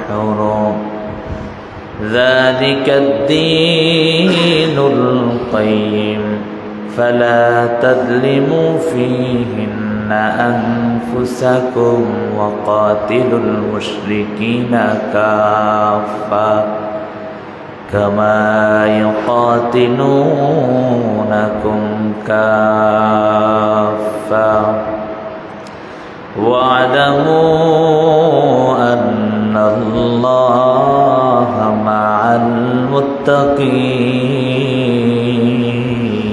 حرم ذلك الدين القيم فلا تظلموا فيهن أنفسكم وقاتلوا المشركين كافة كما يقاتلونكم كافة واعلموا أن الله مع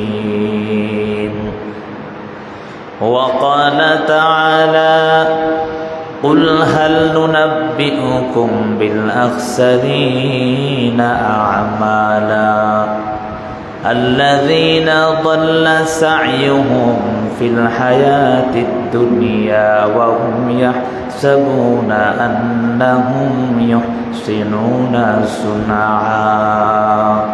المتقين. وقال تعالى قل هل ننبئكم بالأخسرين أعمالا الذين ضل سعيهم في الحياة الدنيا وهم يحسبون أنهم يحسنون صنعا.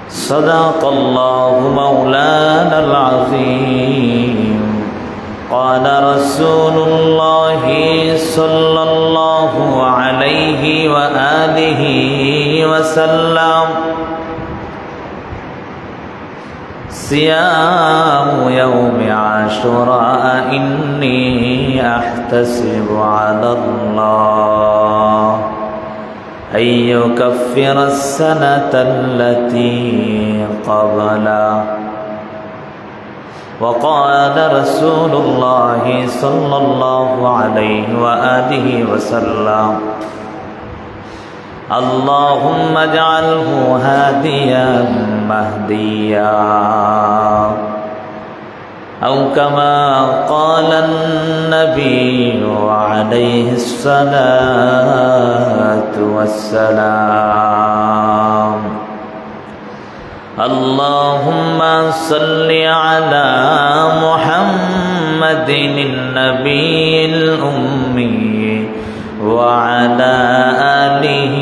صدق الله مولانا العظيم. قال رسول الله صلى الله عليه وآله وسلم صيام يوم عاشوراء إني أحتسب على الله أن يكفر السنة التي قبله. وقال رسول الله صلى الله عليه وآله وسلم اللهم اجعله هاديا مهديا أو كما قال النبي عليه الصلاة والسلام. اللهم صل على محمد النبي الأمي وعلى آله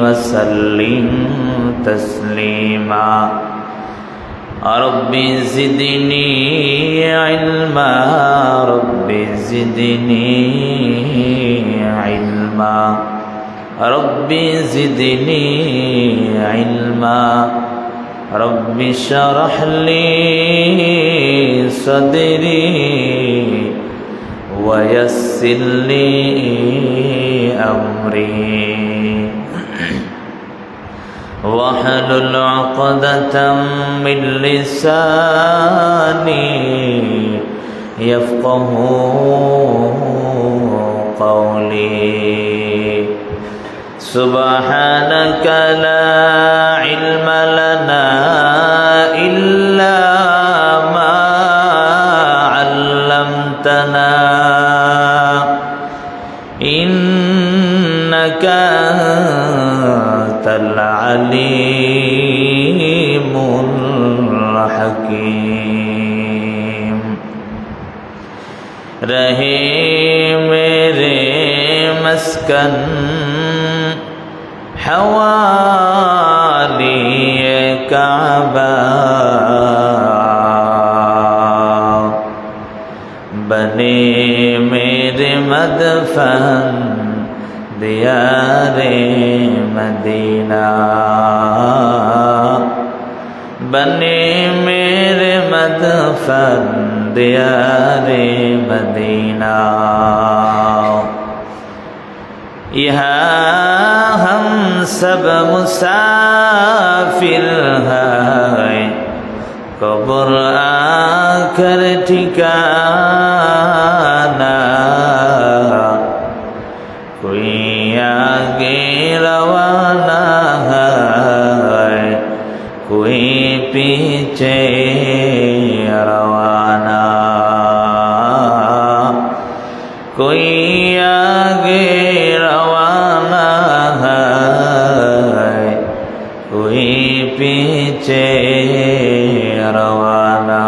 وسلم تسليما. رب زدني علما رب زدني علما رب زدني علما رب اشرح لي صدري ويسر لي أمري واحلل عقدة من لساني يفقه قولي. سبحانك لا علم لنا إلا ما علمتنا إنك أنت العليم الحكيم. رہے میرے مسکن حوالی کعبہ بنے میرے مدفن دیار مدینہ بنے میرے مدفن دیار مدینہ. یہاں ہم سب مسافر ہیں قبر آ کر ٹھکانا کوئی آگے روانہ ہے کوئی پیچھے روانہ کوئی آگے روانہ ہے کوئی پیچھے روانہ.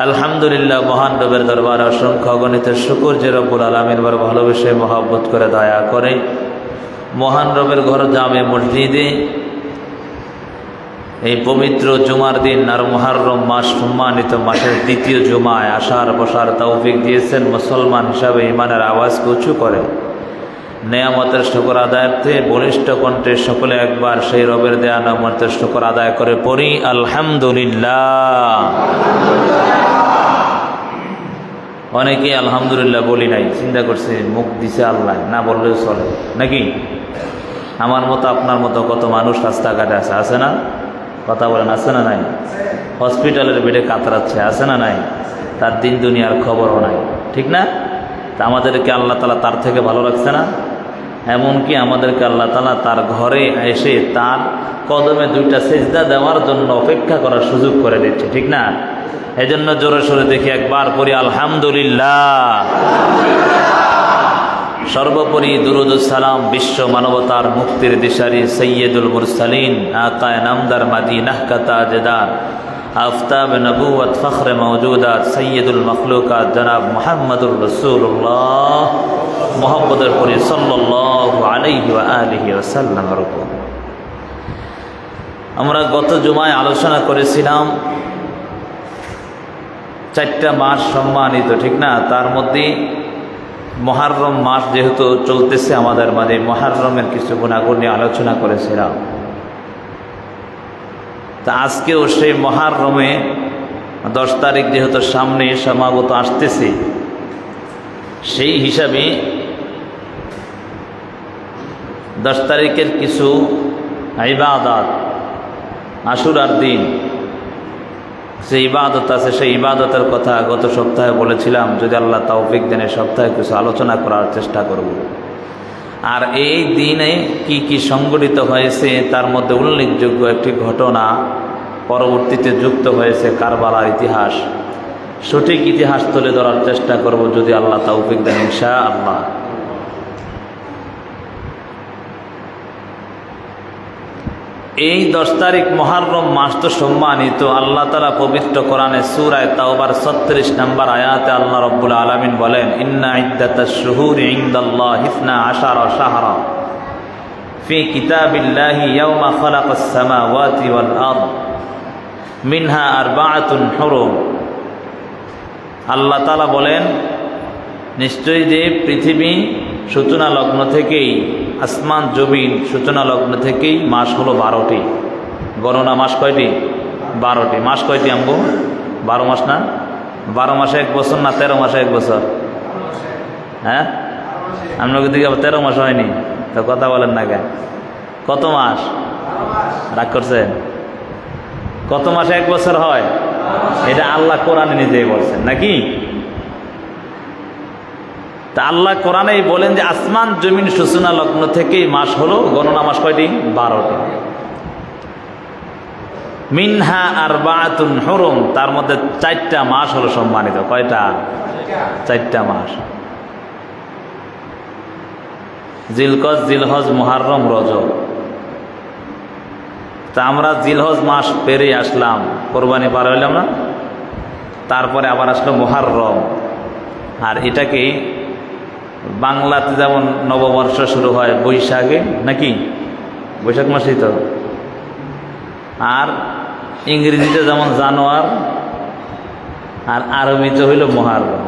আলহামদুলিল্লাহ, মহান রবের দরবারে অসংখ্য অগণিত শুকর যে রব্বুল আলামিন বড় ভালোবেসে মহব্বত করে দয়া করে মহান রবের ঘর জামে মসজিদে এই পবিত্র জুমার দিন আর মুহররম মাস সম্মানিত মাসের দ্বিতীয় জুমায় আসার বসার তৌফিক দিয়েছেন মুসলমান হিসাবে ইমানের আওয়াজকে উঁচু করে নেয়ামতের শুকর আদায়ার্থে বলিষ্ঠ কণ্ঠে সকলে একবার সেই রবের দেয়া নেয়ামতের শুকর আদায় করে পড়ি আলহামদুলিল্লাহ। অনেকে আলহামদুলিল্লাহ বলি নাই, চিন্তা করছে মুখ দিছে আল্লাহ, না বললেও চলে নাকি? আমার মতো আপনার মতো কত মানুষ রাস্তাঘাটে আছে না? কথা বলেন, আছে না নাই? হসপিটালের বেডে কাতরাচ্ছে, আছে না নাই? তার দিন দুনিয়ার খবরও নাই, ঠিক না? তা আমাদেরকে আল্লাহ তাআলা তার থেকে ভালো রাখছে না? এমনকি আমাদেরকে আল্লাহ তাআলা তার ঘরে এসে তার কদমে দুইটা সেজদা দেওয়ার জন্য অপেক্ষা করার সুযোগ করে দিচ্ছে, ঠিক না? এজন্য জোরে সোরে দেখি একবার পড়ি আলহামদুলিল্লাহ। সর্বোপরি দুরুদ সালাম বিশ্ব মানবতার মুক্তির দিশারি সৈয়দুল মুরসালিন আকায়ে নামদার মাদিনাহ কা তাজদার আফতাব নবুয়ত ফখরে মওজুদাত সৈয়দুল মখলুকাত জনাব মুহাম্মদুর রাসূলুল্লাহ মুহাম্মদের পরি সাল্লাল্লাহু আলাইহি ওয়া আলিহি ওয়াসাল্লাম। আমরা গত জুমায় আলোচনা করেছিলাম 4টা মাস সম্মানিত, ঠিক না? তার মধ্যে মুহররম মাস যেহেতু চলতেছে আমাদের মাঝে, মুহররমের কিছু গুণাগুণ নিয়ে আলোচনা করেছিলাম। তা আজকেও সেই মুহররমে 10 তারিখ যেহেতু সামনে সমাগত আসতেছে, সেই হিসাবে 10 তারিখের কিছু ইবাদত, আশুরার দিন যে ইবাদত আছে সেই ইবাদতের কথা গত সপ্তাহে বলেছিলাম। যদি আল্লাহ তৌফিক দেন এই সপ্তাহে কিছু আলোচনা করার চেষ্টা করব। আর এই দিনে কি কি সংঘটিত হয়েছে তার মধ্যে উল্লেখযোগ্য একটি ঘটনা পরবর্তীতে যুক্ত হয়েছে কারবালার ইতিহাস। সঠিক ইতিহাস তুলে ধরার চেষ্টা করব যদি আল্লাহ তৌফিক দেন ইনশাআল্লাহ। এই 10 তারিখ মুহররম মাস তো সম্মানিত। আল্লাহ তাআলা পবিত্র কোরআনে সূরা তাওবার 36 নম্বর আয়াতে আল্লাহ রাব্বুল আলামিন বলেন, ইন্না ইদ্দাতাশ শুহুরি ইনদাল্লাহি 12 শাহরা ফি কিতাবিল্লাহি ইয়াওমা খালাকাস সামাওয়াতি ওয়াল আরদ মিনহা আরবাআতুন হুরুম। আল্লাহ তাআলা বলেন, নিশ্চয়ই যে পৃথিবী সূচনা লগ্ন থেকেই, আসমান জমিন সূচনা লগ্ন থেকেই মাস হলো 12টি। গণনা মাস কয়টি? 12টি। মাস কয়টি আমগো? 12 মাস না? 12 মাসে 1 বছর না 13 মাসে 1 বছর? হ্যাঁ, আপনাদের দিকে 13 মাস হয়নি তো কথা বলেন না কেন? কত মাস? রাগ করছেন? কত মাসে 1 বছর হয়? এটা আল্লাহ কোরআনে নিজেই বলছেন নাকি? তা আল্লাহ কোরআনেই বলেন যে আসমান জমিন সূচনা লগ্ন থেকেই মাস হলো, গণনা মাস কয়টি? 12টি। মিনহা আরবাআতুন হুরুম, তার মধ্যে 4টা মাস হলো সম্মানিত। কয়টা? 4টা মাস। জিলকজ, জিলহজ, মুহররম, রজব। তা আমরা জিলহজ মাস পেরিয়ে আসলাম, কোরবানি পার হইলাম না? তারপরে আবার আসলো মুহররম। আর এটাকে বাংলাতে যেমন নববর্ষ শুরু হয় বৈশাখে নাকি? বৈশাখ মাসেই তো। আর ইংরেজিতে যেমন জানুয়ার, আর আরবিতে হইল মুহররম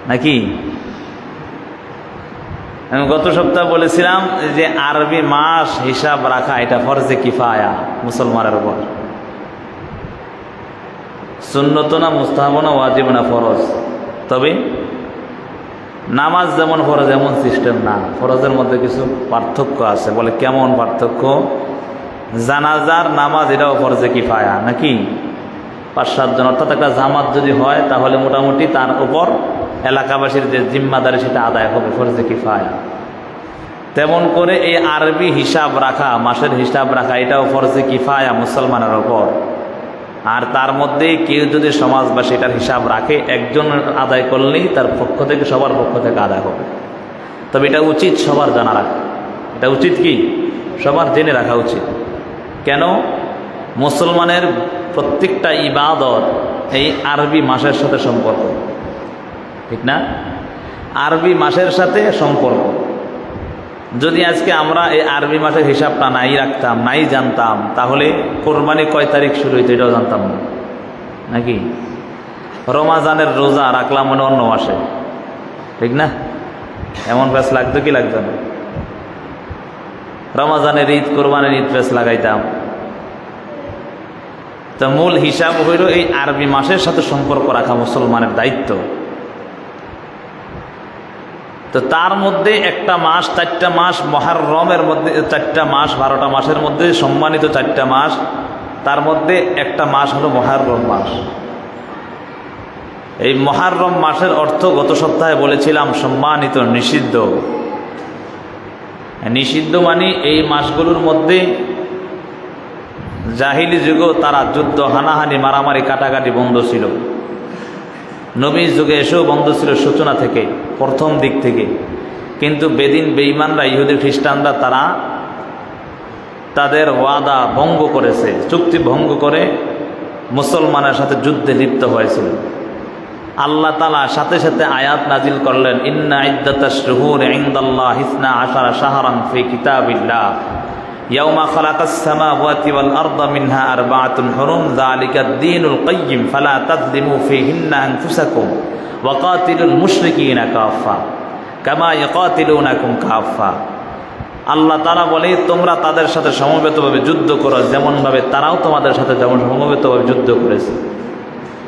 নাকি? আমি গত সপ্তাহ বলেছিলাম যে আরবি মাস হিসাব রাখা এটা ফরজে কিফায়া মুসলমানের উপর। সুন্নত না, মুস্তাহাব না, ওয়াজিব না, ফরজ। তবে নামাজ যেমন ফরজ এমন সিস্টেম না, ফরজের মধ্যে কিছু পার্থক্য আছে। বলে কেমন পার্থক্য? জানাজার নামাজ এটাও ফরজে কিফায়া নাকি? 5-7 জন, অর্থাৎ একটা জামাত যদি হয় তাহলে মোটামুটি তার উপর এলাকাবাসীর যে জিম্মাদারি সেটা আদায় হবে, ফরজে কিফায়া। তেমন করে এই আরবি হিসাব রাখা, মাসের হিসাব রাখা এটাও ফরজে কিফায়া মুসলমানের ওপর। আর তার মধ্যে কেউ যদি সমাজবাসী এটার হিসাব রাখে, একজন আদায় করলেই তার পক্ষ থেকে সবার পক্ষ থেকে আদায় হবে। তবে এটা উচিত সবার জানা রাখা। এটা উচিত কি? সবার জেনে রাখা উচিত। কেন? মুসলমানের প্রত্যেকটা ইবাদত এই আরবি মাসের সাথে সম্পর্ক, ঠিক না? আরবি মাসের সাথে সম্পর্ক। যদি আজকে আমরা এই আরবি মাসের হিসাবটা নাই রাখতাম, নাই জানতাম, তাহলে কোরবানি কয় তারিখ শুরু হইতো এটাও জানতাম না, নাকি? রমাজানের রোজা রাখলাম মানে অন্য মাসে, ঠিক না? এমন প্যাস লাগতো কি লাগতো না? রমাজানের ঈদ, কোরবানির ঈদ প্যাস লাগাইতাম। তো মূল হিসাব হইল এই আরবি মাসের সাথে সম্পর্ক রাখা মুসলমানের দায়িত্ব। তো তার মধ্যে একটা মাস, 4টা মাস, মুহররমের মধ্যে 4টা মাস, 12টা মাসের মধ্যে সম্মানিত 4টা মাস, তার মধ্যে একটা মাস হলো মুহররম মাস। এই মুহররম মাসের অর্থ গত সপ্তাহে বলেছিলাম সম্মানিত, নিষিদ্ধ। নিষিদ্ধ মানে এই মাসগুলোর মধ্যে জাহিলি যুগেও তারা যুদ্ধ, হানাহানি, মারামারি, কাটাকাটি বন্ধ ছিল। নবীর যুগে এসেও বন্ধ ছিল সূচনা থেকে, প্রথম দিক থেকে। কিন্তু বেদিন বেঈমানরা, ইহুদি খ্রিস্টানরা, তারা তাদের ওয়াদা ভঙ্গ করেছে, চুক্তি ভঙ্গ করে মুসলমানের সাথে যুদ্ধে লিপ্ত হয়েছিল। আল্লাহ তাআলা সাথে সাথে আয়াত নাজিল করলেন, ইন্না ইদ্দাতাশ শুহুরি ইনদাল্লাহি 12 শাহরান ফি কিতাবিল্লাহ ইয়াওমা খালাকাস সামাওয়াতি ওয়াল আরদা মিনহা আরবাআতুন হুরুম যালিকাদ দীনুল কাইয়্যিম ফালা তাযলিমু ফীহিন্না আনফুসাকুম ওয়া কাতিলুল মুশরিকিনা কাফা কামা ইয়াকাতিলুনাকুম কাফা। আল্লাহ তাআলা বলে, তোমরা তাদের সাথে সমবেতভাবে যুদ্ধ করো যেমনভাবে তারাও তোমাদের সাথে যেমন সমবেতভাবে যুদ্ধ করেছে।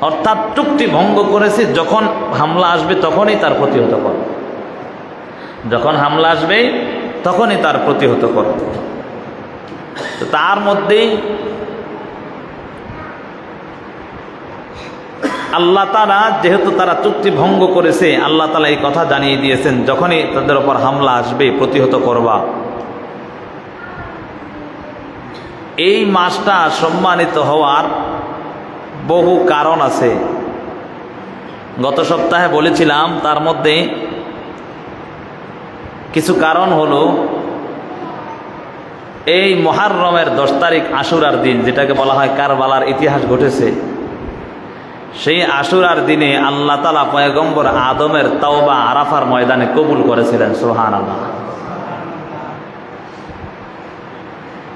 অর্থাৎ চুক্তি ভঙ্গ করেছে। যখন হামলা আসবে তখনই তার প্রতিহত করো, যখন হামলা আসবে তখনই তার প্রতিহত করো। তো তার মধ্যেই আল্লাহ তাআলা, যেহেতু তারা চুক্তি ভঙ্গ করেছে, আল্লাহ তাআলা এই কথা জানিয়ে দিয়েছেন, যখনই তাদের উপর হামলা আসবে প্রতিহত করবা। এই মাসটা সম্মানিত হওয়ার বহু কারণ আছে। গত সপ্তাহে বলেছিলাম, তার মধ্যে কিছু কারণ হলো এই মুহররমের 10 তারিখ আশুরার দিন, যেটাকে বলা হয় কারবালার ইতিহাস ঘটেছে। সেই আশুরার দিনে আল্লাহ তাআলা পয়গম্বর আদমের তাওবা আরাফার ময়দানে কবুল করেছিলেন। সুবহানাল্লাহ।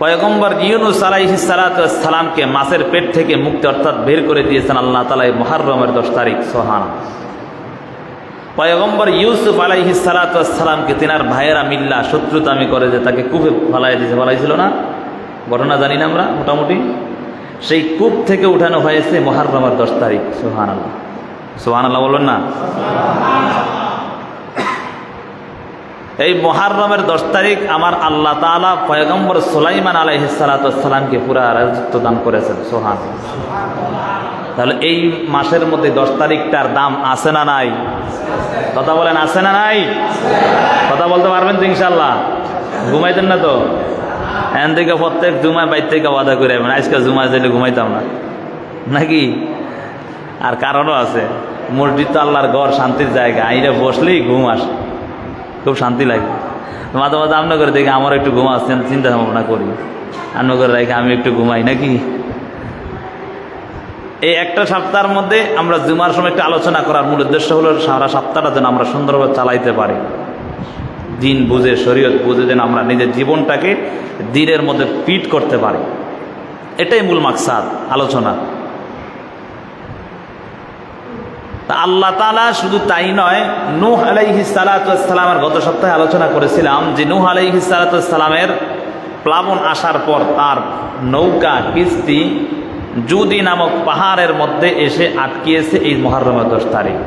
পয়গম্বর ইউনূস আলাইহিস সালাতু ওয়াস সালামকে মাছের পেট থেকে মুক্তি, অর্থাৎ বের করে দিয়েছেন আল্লাহ তাআলা এই মুহররমের 10 তারিখ। সুবহানাল্লাহ। পয়গম্বর ইউসুফ আলাইহিস সালাতু ওয়াস সালামকে তিনার ভাইয়েরা মিল্লা শত্রুতামি করে যে তাকে কূপে ফেলাইছিল না, ঘটনা জানি না আমরা মোটামুটি। সেই কূপ থেকে উঠানো হয়েছে মুহররমের 10 তারিখ। সুবহানাল্লাহ, সুবহানাল্লাহ বলুন না। এই মুহররমের 10 তারিখ আমার আল্লাহ তাআলা পয়গম্বর সুলাইমান আলাইহিস সালাতু ওয়াস সালামকে পুরা রাজত্ব দান করেছেন। সুবহানাল্লাহ। তাহলে এই মাসের মধ্যে 10 তারিখটার দাম আছে না নাই? কথা বলেন, আছে না নাই? কথা বলতে পারবেন তো ইনশাআল্লাহ? ঘুমাইতেন না তো? এখান থেকে প্রত্যেক জুমায় বাইর থেকে ওয়াদা করে যাবেন, আজকে জুমায় যাইলে ঘুমাইতাম না, নাকি? আর কারণও আছে। মসজিদ তো আল্লাহর ঘর, শান্তির জায়গা। আইরে বসলেই ঘুম আসে, খুব শান্তি লাগে। মাঝে মাঝে আমনা করে দেখি আমার একটু ঘুম আসছেন, চিন্তা ভাবনা করি, আমনা করে রেখে আমি একটু ঘুমাই, নাকি? এই একটা সপ্তাহের মধ্যে আমরা জুমার সময় একটু আলোচনা করার মূল উদ্দেশ্য হলো সারা সপ্তাহটা যেন আমরা সুন্দরভাবে চালাইতে পারি, দিন বুঝে, শরীয়ত বুঝে, যেন আমরা নিজের জীবনটাকে দিনের মধ্যে ফিট করতে পারি। এটাই মূল মাকসাদ আলোচনা। আল্লাহ তাআলা শুধু তাই নয়, নূহ আলাইহিস সালাতু ওয়াস সালামের গত সপ্তাহে আলোচনা করেছিলাম যে নূহ আলাইহিস সালাতু ওয়াস সালামের প্লাবন আসার পর তার নৌকা, কিস্তি জুদি নামক পাহাড়ের মধ্যে এসে আটকিয়েছে এই মুহররমের 10 তারিখ।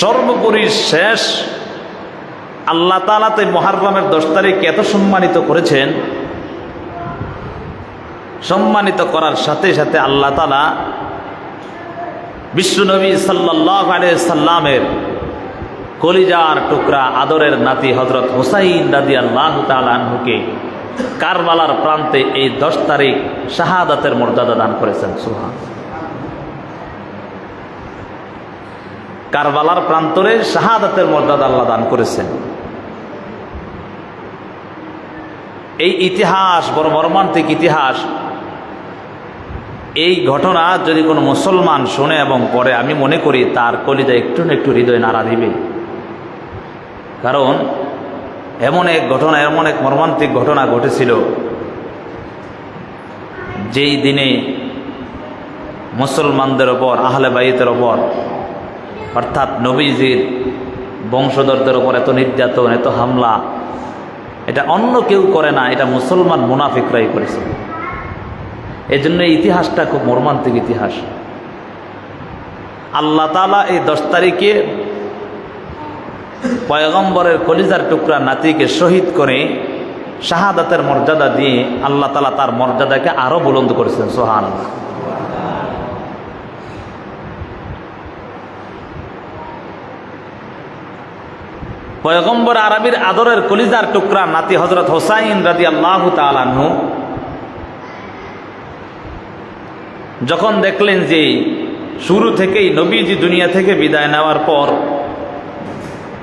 সর্বোপরি শেষ আল্লাহ তাআলা তো মুহররমের 10 তারিখকে এত সম্মানিত করেছেন, সম্মানিত করার সাথে সাথে আল্লাহ তাআলা বিশ্বনবী সাল্লাল্লাহু আলাইহি সাল্লামের কলিজার টুকরা আদরের নাতি হযরত হুসাইন রাদিয়াল্লাহু তাআলা আনহুকে কারবালার প্রান্তে এই 10 তারিখ শাহাদাতের মর্যাদা দান করেছেন। সুবহানাল্লাহ। কারবালার প্রান্তরে শাহাদাতের মর্যাদা আল্লাহ দান করেছেন। এই ইতিহাস বড় মর্মান্তিক ইতিহাস। এই ঘটনা যদি কোনো মুসলমান শোনে এবং পড়ে, আমি মনে করি তার কলিজা একটু না একটু হৃদয় নাড়া দিবে। কারণ এমন এক ঘটনা, এমন এক মর্মান্তিক ঘটনা ঘটেছিল যেই দিনে মুসলমানদের ওপর, আহলে বাইতের ওপর, অর্থাৎ নবীজির বংশধরদের ওপর এত নির্যাতন, এত হামলা, এটা অন্য কেউ করে না, এটা মুসলমান মুনাফিকরাই করেছে। এজন্য এই ইতিহাসটা খুব মর্মান্তিক ইতিহাস। আল্লাহ তাআলা এই 10 তারিখে পয়গম্বরের কলিজার টুকরা নাতিকে শহীদ করে শাহাদাতের মর্যাদা দিয়ে আল্লাহ তাআলা তার মর্যাদাকে আরো বুলন্দ করেছেন। সুবহানাল্লাহ। পয়গম্বর আরবির আদরের কলিজার টুকরা নাতি হযরত হুসাইন রাদিয়াল্লাহু তাআলা আনহু যখন দেখলেন যে শুরু থেকেই নবীজি দুনিয়া থেকে বিদায় নেওয়ার পর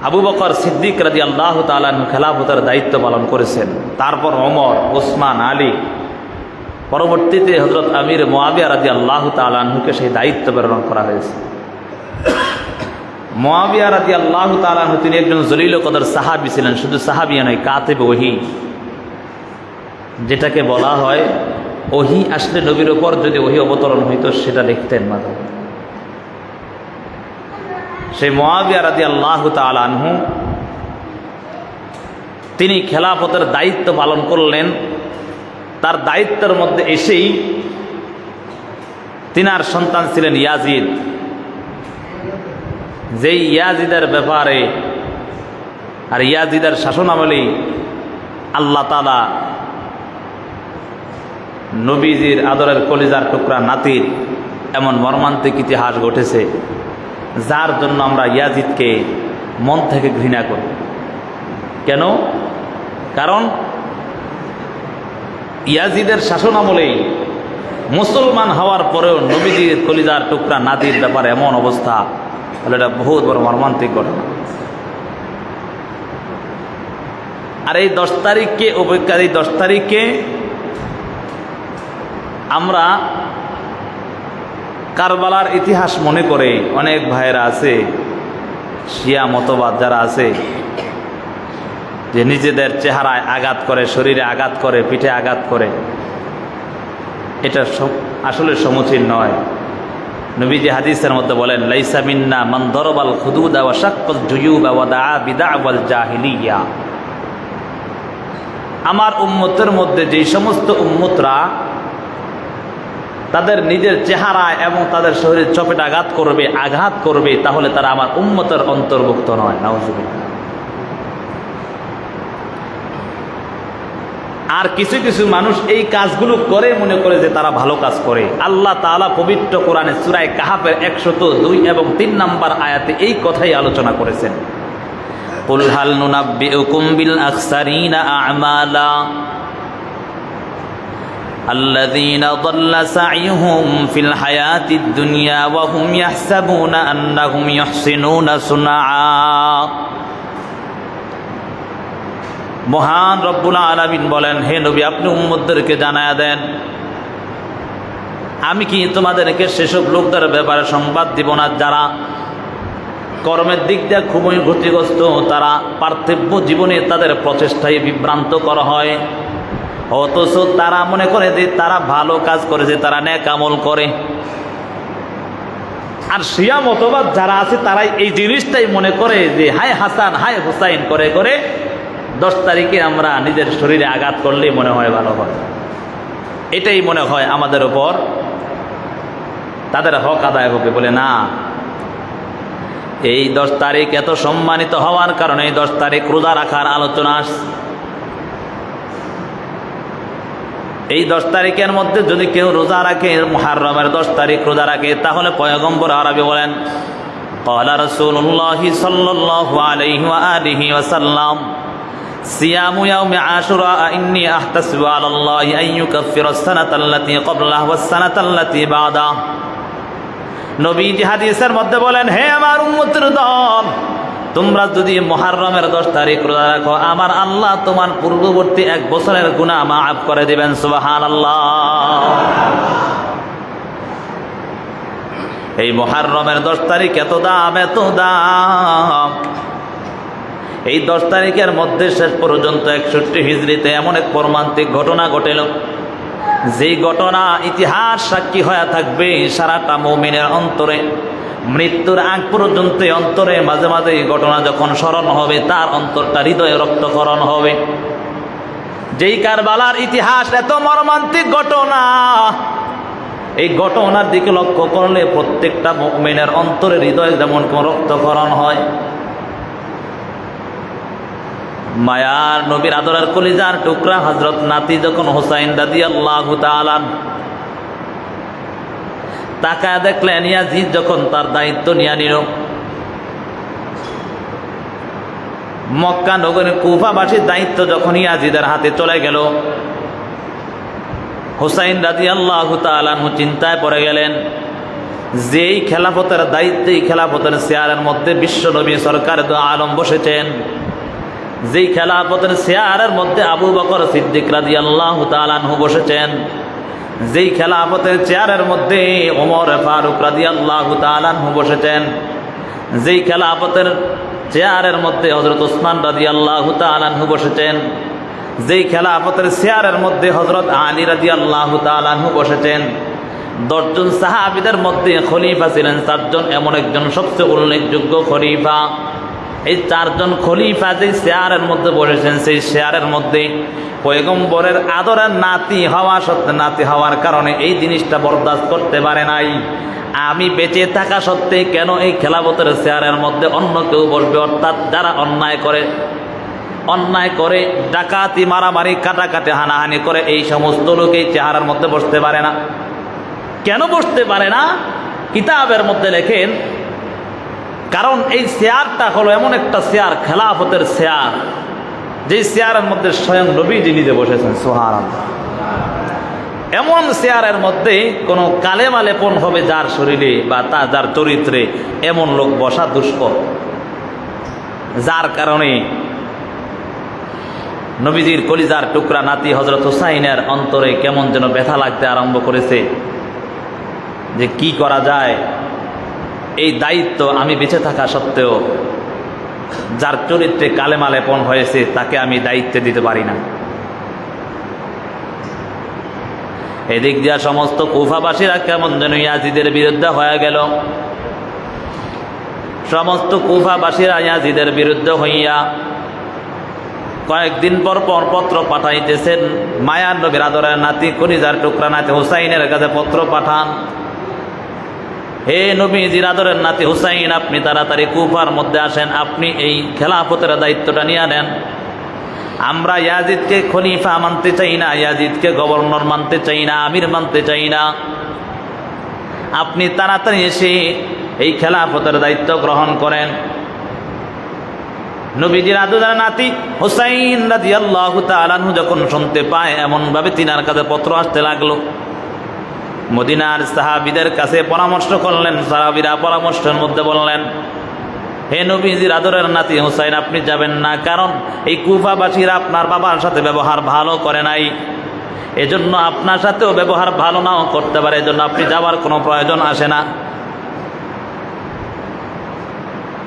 আবু বকর সিদ্দিক রাদিয়াল্লাহু তাআলা আনহু খেলাফতের দায়িত্ব পালন করেছেন, তারপর ওমর, ওসমান, আলী, পরবর্তীতে হযরত আমির মুয়াবিয়া রাদিয়াল্লাহু তাআলা আনহুকে সেই দায়িত্ব প্রেরণ করা হয়েছে। মুয়াবিয়া রাদিয়াল্লাহু তাআলা আনহু তিনি একজন জলিল কদর সাহাবী ছিলেন, শুধু সাহাবী নয়, কাতিব ওহী, যেটাকে বলা হয় ওহী আসলে নবীর উপর যদি ওহী অবতরণ হইতো সেটা লিখতেন মাঝে। সেই মুয়াবিয়া রাদিয়াল্লাহু তাআলা আনহু তিনি খেলাফতের দায়িত্ব পালন করলেন। তার দায়িত্বের মধ্যে এসেই তিনার সন্তান ছিলেন ইয়াজিদ, যেই ইয়াজিদের ব্যাপারে আর ইয়াজিদের শাসনামলেই আল্লাহ তাআলা নবীজির আদরের কলিজার টুকরা নাতির এমন মর্মান্তিক ইতিহাস ঘটেছে, যার জন্য আমরা ইয়াজিদকে মন থেকে ঘৃণা করি। কেন? কারণ ইয়াজিদের শাসনামলেই মুসলমান হওয়ার পরেও নবীজির কলিজার টুকরা নাতির ব্যাপারে এমন অবস্থা, তাহলে এটা বহুত বড় মর্মান্তিক ঘটনা। আর এই 10 তারিখকে অপেক্ষার, এই 10 তারিখকে আমরা কারবালার ইতিহাস মনে করে অনেক ভাইয়েরা আছে, শিয়া মতবাদ যারা আছে, যে নিজেদের চেহারায় আঘাত করে, শরীরে আঘাত করে, পিঠে আঘাত করে, এটা আসলে সমীচীন নয়। নবীজি হাদিসের মধ্যে বলেন, লাইসা মিন্না মান দরবাল খুদুদা ওয়া শাক্কাল জুয়ুবা ওয়া দাআ বিদা'ওয়াল জাহিলিয়া। আমার উম্মতের মধ্যে যেই সমস্ত উম্মতরা তাদের নিজের চেহারায় এবং তাদের শরীরে চপেট আঘাত করবে, তাহলে তারা আমার উম্মতের অন্তর্ভুক্ত নয়। নাউযুবিল্লাহ। আর কিছু কিছু মানুষ এই কাজগুলো করে মনে করে যে তারা ভালো কাজ করে। আল্লাহ তাআলা পবিত্র কোরআনে সূরা কাহাফের 102 এবং 3 নম্বর আয়াতে এই কথাই আলোচনা করেছেন। কুল হাল নুনাব্বিউকুম বিল আখসারিনা আ'মালা الذين ضل سعيهم في الحياة الدنيا وهم يحسبون أنهم يحسنون صنعا। মহান রব্বুল আলামিন বলেন, হে নবী আপনি উম্মতদেরকে জানায়া দেন, আমি কি তোমাদেরকে সেসব লোকদের ব্যাপারে সংবাদ দিব না যারা কর্মের দিক দিয়ে খুবই ক্ষতিগ্রস্ত, তারা পার্থিব জীবনে তাদের প্রচেষ্টায় বিভ্রান্ত করা হয়, অথচ তারা মনে করে যে তারা ভালো কাজ করেছে, তারা নেক আমল করে। আর শিয়া মতবাদ যারা আছে তারাই এই জিনিসটাই মনে করে যে হায় হাসান হায় হুসাইন করে করে 10 তারিখে আমরা নিজের শরীরে আঘাত করলেই মনে হয় ভালো হয়। এটাই মনে হয় আমাদের উপর তাদের হক আদায় হবে বলে। না, এই 10 তারিখ এত সম্মানিত হওয়ার কারণে এই 10 তারিখ রোজা রাখার আলোচনা আসছে। এই 10 তারিখের মধ্যে যদি কেউ রোজা রাখে, মুহররমের 10 তারিখ রোজা রাখে, তাহলে পয়গম্বর আরবি বলেন, ক্বালা রাসূলুল্লাহি সাল্লাল্লাহু আলাইহি ওয়া আলিহি ওয়াসাল্লাম, সিয়ামু ইয়াউমি আশুরা ইন্নী আহতাসিবু আলাল্লাহি আন ইউকাফিরা আস-সানাতাল্লাতী ক্বাবলাহু ওয়াস-সানাতাল্লাতী বা'দাহু। নবীজি হাদিসের মধ্যে বলেন, হে আমার উম্মতের দল, তোমরা যদি মুহররমের 10 তারিখ রোজা রাখো, আমার আল্লাহ তোমার পূর্ববর্তী 1 বছরের গুনাহ মাফ করে দিবেন। সুবহানাল্লাহ। এই মুহররমের 10 তারিখ এত দাম, এত দাম। এই 10 তারিখের মধ্যে শেষ পর্যন্ত 61 হিজরিতে এমন এক মর্মান্তিক ঘটনা ঘটেল, যেই ঘটনা ইতিহাস সাক্ষী হয়ে থাকবে সারাটা মুমিনের অন্তরে। মৃত্যুর আগ পর্যন্ত অন্তরে মাঝে মাঝে এই ঘটনা যখন স্মরণ হবে, তার অন্তরটা হৃদয়ে রক্তক্ষরণ হবে। যেই কারবালার ইতিহাস এত মর্মান্তিক ঘটনা, এই ঘটনার দিকে লক্ষ্য করলে প্রত্যেকটা মুমিনের অন্তরে হৃদয়ে যেমন রক্তক্ষরণ হয়। মায়ার নবীর আদরের কলিজার টুকরা হযরত নাতি যখন হুসাইন রাদিয়াল্লাহু তাআলা তাকায় দেখলেন ইয়াজিদ যখন তার দায়িত্ব নিয়ে নিল, মক্কা নগরীর কুফাবাসীর দায়িত্ব যখন ইয়াজিদের হাতে চলে গেল, হুসাইন রাদিয়াল্লাহু তাআলা চিন্তায় পড়ে গেলেন। যেই খেলাফতের দায়িত্বে, খেলাফতের চেয়ারের মধ্যে বিশ্ব নবী সরকার দু আলম বসেছেন, যেই খেলাফতের চেয়ারের মধ্যে আবু বকর সিদ্দিক রাদিয়াল্লাহু তাআলা আনহু বসেছেন, যেই খেলাফতের চেয়ারের মধ্যে ওমর ফারুক রাদিয়াল্লাহু তাআলা আনহু বসেছেন, যেই খেলাফতের চেয়ারের মধ্যে হযরত ওসমান রাদিয়াল্লাহু তাআলা আনহু বসেছেন, যেই খেলাফতের চেয়ারের মধ্যে হযরত আলী রাদিয়াল্লাহু তাআলা আনহু বসেছেন, 10 জন সাহাবীদের মধ্যে খলিফা ছিলেন 4 জন, এমন একজন সবচেয়ে উল্লেখযোগ্য খলিফা। এই 4 জন খলিফা যে চেয়ারের মধ্যে বসেছেন, সেই চেয়ারের মধ্যে পয়গম্বরের আদরের নাতি হওয়া সত্ত্বে, নাতি হওয়ার কারণে এই জিনিসটা বরদাস্ত করতে পারে নাই। আমি বেঁচে থাকা সত্ত্বে কেন এই খেলাফতের চেয়ারের মধ্যে অন্য কেউ বসবে? অর্থাৎ যারা অন্যায় করে ডাকাতি, মারামারি, কাটাকাটি, হানাহানি করে, এই সমস্ত লোক এই চেয়ারের মধ্যে বসতে পারে না। কেন বসতে পারে না? কিতাবের মধ্যে লেখেন, কারণ এই চেয়ারটা হলো এমন একটা চেয়ার, খেলাফতের চেয়ার, যে চেয়ারের মধ্যে স্বয়ং নবীজি নিজে বসেছেন। সুবহানাল্লাহ। এমন চেয়ারের মধ্যে কোনো কালেমা লেপন হবে যার শরীরে বা যার চরিত্রে, এমন লোক বসা দুষ্কর। যার কারণে নবীজির কলিজার টুকরা নাতি হযরত হুসাইনের অন্তরে কেমন যেন ব্যথা লাগতে আরম্ভ করেছে, যে কি করা যায়। এই দায়িত্ব আমি বেঁচে থাকা সত্ত্বেও যার চরিত্রে কালেমা লেপন হয়েছে তাকে আমি দায়িত্ব দিতে পারি না। এদিক দিয়া সমস্ত কুফাবাসীরা কেমন যেন ইয়াজিদের বিরুদ্ধে হয়ে গেল। সমস্ত কুফাবাসীরা ইয়াজিদের বিরুদ্ধে হইয়া কয়েকদিন পর পর পত্র পাঠাইতেছেন। মায়ার নবীর আদরের নাতি কলিজার টুকরা নাতি হুসাইনের কাছে পত্র পাঠান, হে নবীজির আদরের নাতি হুসাইন, আপনি তাড়াতাড়ি কুফার মধ্যে আসেন, আপনি এই খেলাফতের দায়িত্বটা নিয়ে নেন। আমরা ইয়াজিদকে খলিফা মানতে চাই না, ইয়াজিদকে গভর্নর মানতে চাই না, আমির মানতে চাই না। আপনি তাড়াতাড়ি এসে এই খেলাফতের দায়িত্ব গ্রহণ করেন। নবীজির আদরের নাতি হুসাইন রাদিয়াল্লাহু তাআলা আনহু যখন শুনতে পায়, এমনভাবে তিনার কাছে পত্র আসতে লাগলো। মদিনার সাহাবীদের কাছে পরামর্শ করলেন। সাহাবীরা পরামর্শের মধ্যে বললেন, হে নবীজির আদরের নাতি হুসাইন, আপনি যাবেন না, কারণ এই কুফাবাসীরা আপনার বাবার সাথে ব্যবহার ভালো করে নাই, এজন্য আপনার সাথেও ব্যবহার ভালো নাও করতে পারে, এজন্য আপনি যাওয়ার কোনো প্রয়োজন আসে না।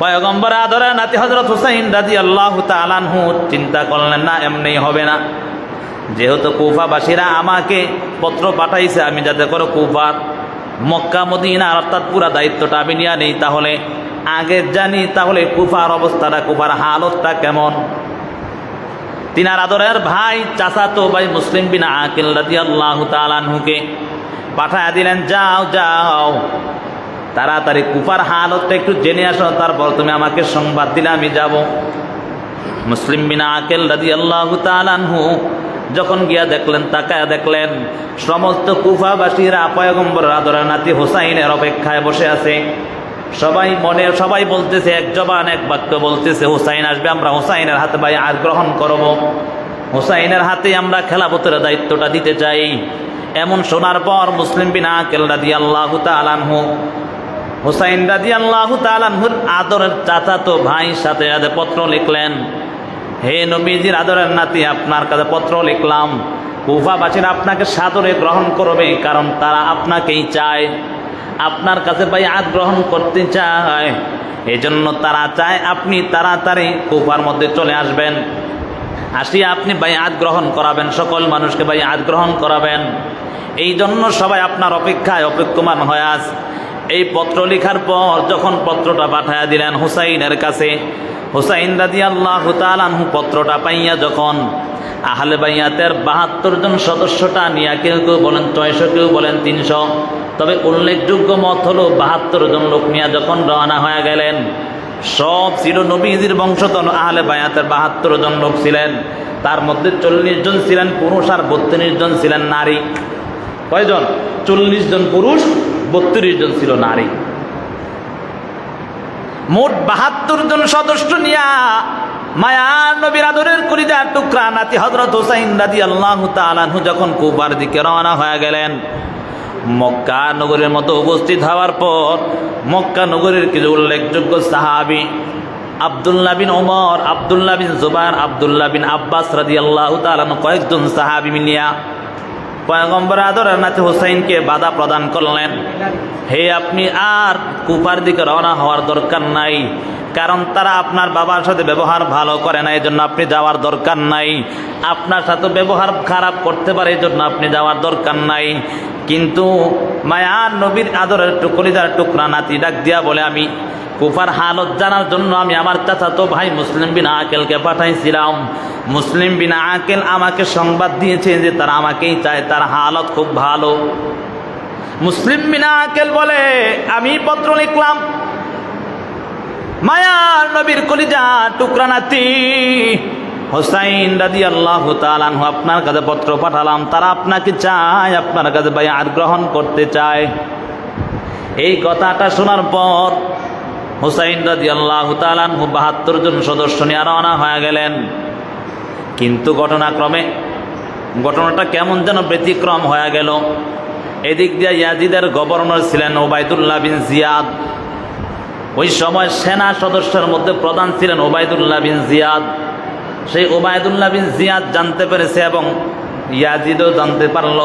পয়গম্বর আদরের নাতি হযরত হুসাইন রাদিয়াল্লাহু তাআলা আনহু চিন্তা করলেন, না, এমনি হবে না। যেহেতু কুফাবাসীরা আমাকে পত্র পাঠাইছে, আমি যাতে করে কুফার, মক্কা, মদিনা অর্থাৎ পুরা দায়িত্বটা আমি নিয়ে নেই, তাহলে আগে জানি তাহলে কুফার অবস্থাটা, কুফার হালতটা কেমন। তিনার আদরের ভাই, চাচাতো ভাই মুসলিম বিন আকিল রাদিয়াল্লাহু তাআলা আনহুকে পাঠায়া দিলেন, যাও যাও তাড়াতাড়ি কুফার হালতটা একটু জেনে আসো, তারপর তুমি আমাকে সংবাদ দিলে আমি যাব। মুসলিম বিন আকিল রাদিয়াল্লাহু তাআলা আনহু যখন গিয়া দেখলেন, তাকায়া দেখলেন সমস্ত কুফাবাসীরা পয়গম্বরের আদরের নাতি হুসাইনের অপেক্ষায় বসে আছে। সবাই বলতেছে, এক জবান এক বাক্য বলতেছে, হুসাইন আসবে, আমরা হুসাইনের হাতে ভাই আর গ্রহণ করব, হুসাইনের হাতে আমরা খেলাফতের দায়িত্বটা দিতে চাই। এমন শোনার পর মুসলিম বিন আকিল রাদিয়াল্লাহু তাআলা আনহু হুসাইন রাদিয়াল্লাহু তাআলা আনহুর আদরের চাচাতো ভাইয়ের সাথে পত্র লিখলেন, হে নবীজির আদরের নাতি, আপনার কাছে পত্র লিখলাম, কুফাবাসীরা আপনাকে সাদরে গ্রহণ করবে, কারণ তারা আপনাকেই চায়। আপনার কাছে বাইআত গ্রহণ করতে চায়। এই জন্য তারা চায় আপনি তাড়াতাড়ি কুফার মধ্যে চলে আসবেন, আসিয়া আপনি বাইআত গ্রহণ করাবেন, সকল মানুষকে বাইআত গ্রহণ করাবেন। এই জন্য সবাই আপনার অপেক্ষায় অপেক্ষমান হয়ে আছে। এই পত্র লেখার পর যখন পত্রটা পাঠায়া দিলেন হুসাইনের কাছে, হুসাইন রাদিয়াল্লাহু তাআলা আনহু পত্রটা পাইয়া যখন আহলে বাইয়াতের 72 জন সদস্যটা নিয়ে, কেউ কেউ বলেন 600, কেউ বলেন 300, তবে উল্লেখযোগ্য মত হলো 72 জন লোক নিয়ে যখন রওনা হয়ে গেলেন, সব ছিল নবীজির বংশধর। আহলে বায়াতের 72 জন লোক ছিলেন, তার মধ্যে 40 জন ছিলেন পুরুষ আর 32 জন ছিলেন নারী। কয়জন? 40 জন পুরুষ, 32 জন ছিল নারী। মোট 72 জন সদস্য নিয়া মায়ার নবীর আদরের কলিজার টুকরা নাতি হযরত হুসাইন রাদিয়াল্লাহু তাআলা আনহু যখন কুফার দিকে রওনা হয়ে গেলেন, মক্কা নগরের মতো উপস্থিত হওয়ার পর মক্কা নগরের কিছু উল্লেখযোগ্য সাহাবী আব্দুল্লাহ বিন ওমর, আব্দুল্লাহ বিন জুবাইর, আব্দুল্লাহ বিন আব্বাস রাদিয়াল্লাহু তাআলা আনহু কয়েকজন সাহাবী মিলিয়া পয়গম্বর আদরের নাতি হুসাইনকে বাধা প্রদান করলেন, হে আপনি আর কুফার দিকে রওনা হওয়ার দরকার নাই, কারণ তারা আপনার বাবার সাথে ব্যবহার ভালো করে না, এই জন্য আপনি যাওয়ার দরকার নাই। আপনার সাথে ব্যবহার খারাপ করতে পারে, এই জন্য আপনি যাওয়ার দরকার নাই। কিন্তু মায়ার নবীর আদরের কলিজার টুকরা নাতি ডাক দিয়া বলে, আমি কুফার হালত জানার জন্য আমি আমার চাচাতো ভাই মুসলিম বিন আকেলকে পাঠাইছিলাম। মুসলিম বিন আকেল আমাকে সংবাদ দিয়েছে যে তারা আমাকেই চায়, তার হালত খুব ভালো। মুসলিম বিন আকেল বলে, আমি পত্র লিখলাম মায়ার নবীর কলিজা টুকরা নাতি হুসাইন রাদিয়াল্লাহু তাআলা আনহু আপনার কাছে পত্র পাঠালাম, তারা আপনাকে চায়, আপনার কাছে বাইআত গ্রহণ করতে চায়। এই কথাটা শোনার পর হুসাইন রাদিয়াল্লাহু তাআলা আনহু 72 জন সদস্য নিয়ে রওনা হয়ে গেলেন। কিন্তু ঘটনাটা কেমন যেন ব্যতিক্রম হয়ে গেল। এদিক দিয়ে ইয়াজিদের গভর্নর ছিলেন ওবায়দুল্লাহ বিন জিয়াদ। ওই সময় সেনা সদস্যের মধ্যে প্রধান ছিলেন ওবায়দুল্লাহ বিন জিয়াদ। সেই ওবায়দুল্লাহ বিন জিয়াদ জানতে পেরেছে এবং ইয়াজিদও জানতে পারল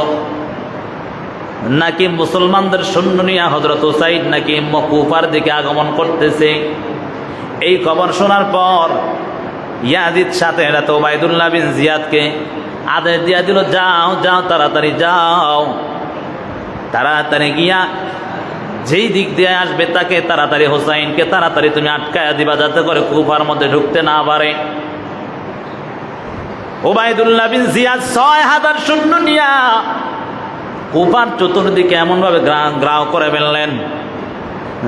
নাকি মুসলমানদের সৈন্য নিয়ে হযরত হুসাইন নাকি কুফার দিকে আগমন করতেছে। এই খবর শোনার পর ইয়াজিদ সাথে রাতে ওবায়দুল্লাহ বিন জিয়াদকে আদেশ দিয়া দিল, যাও যাও, তাড়াতাড়ি যাও, তাড়াতাড়ি গিয়া যেই দিক দিয়ে আসবে তাকে তাড়াতাড়ি হুসাইনকে তাড়াতাড়ি তুমি আটকায়া দিবা, যাতে করে কুফার মধ্যে ঢুকতে না পারে। ওবায়দুল্লাহ বিন জিয়াদ 6000 সৈন্য নিয়া কুফার চতুর্দিকে এমনভাবে গ্রাও করে ফেললেন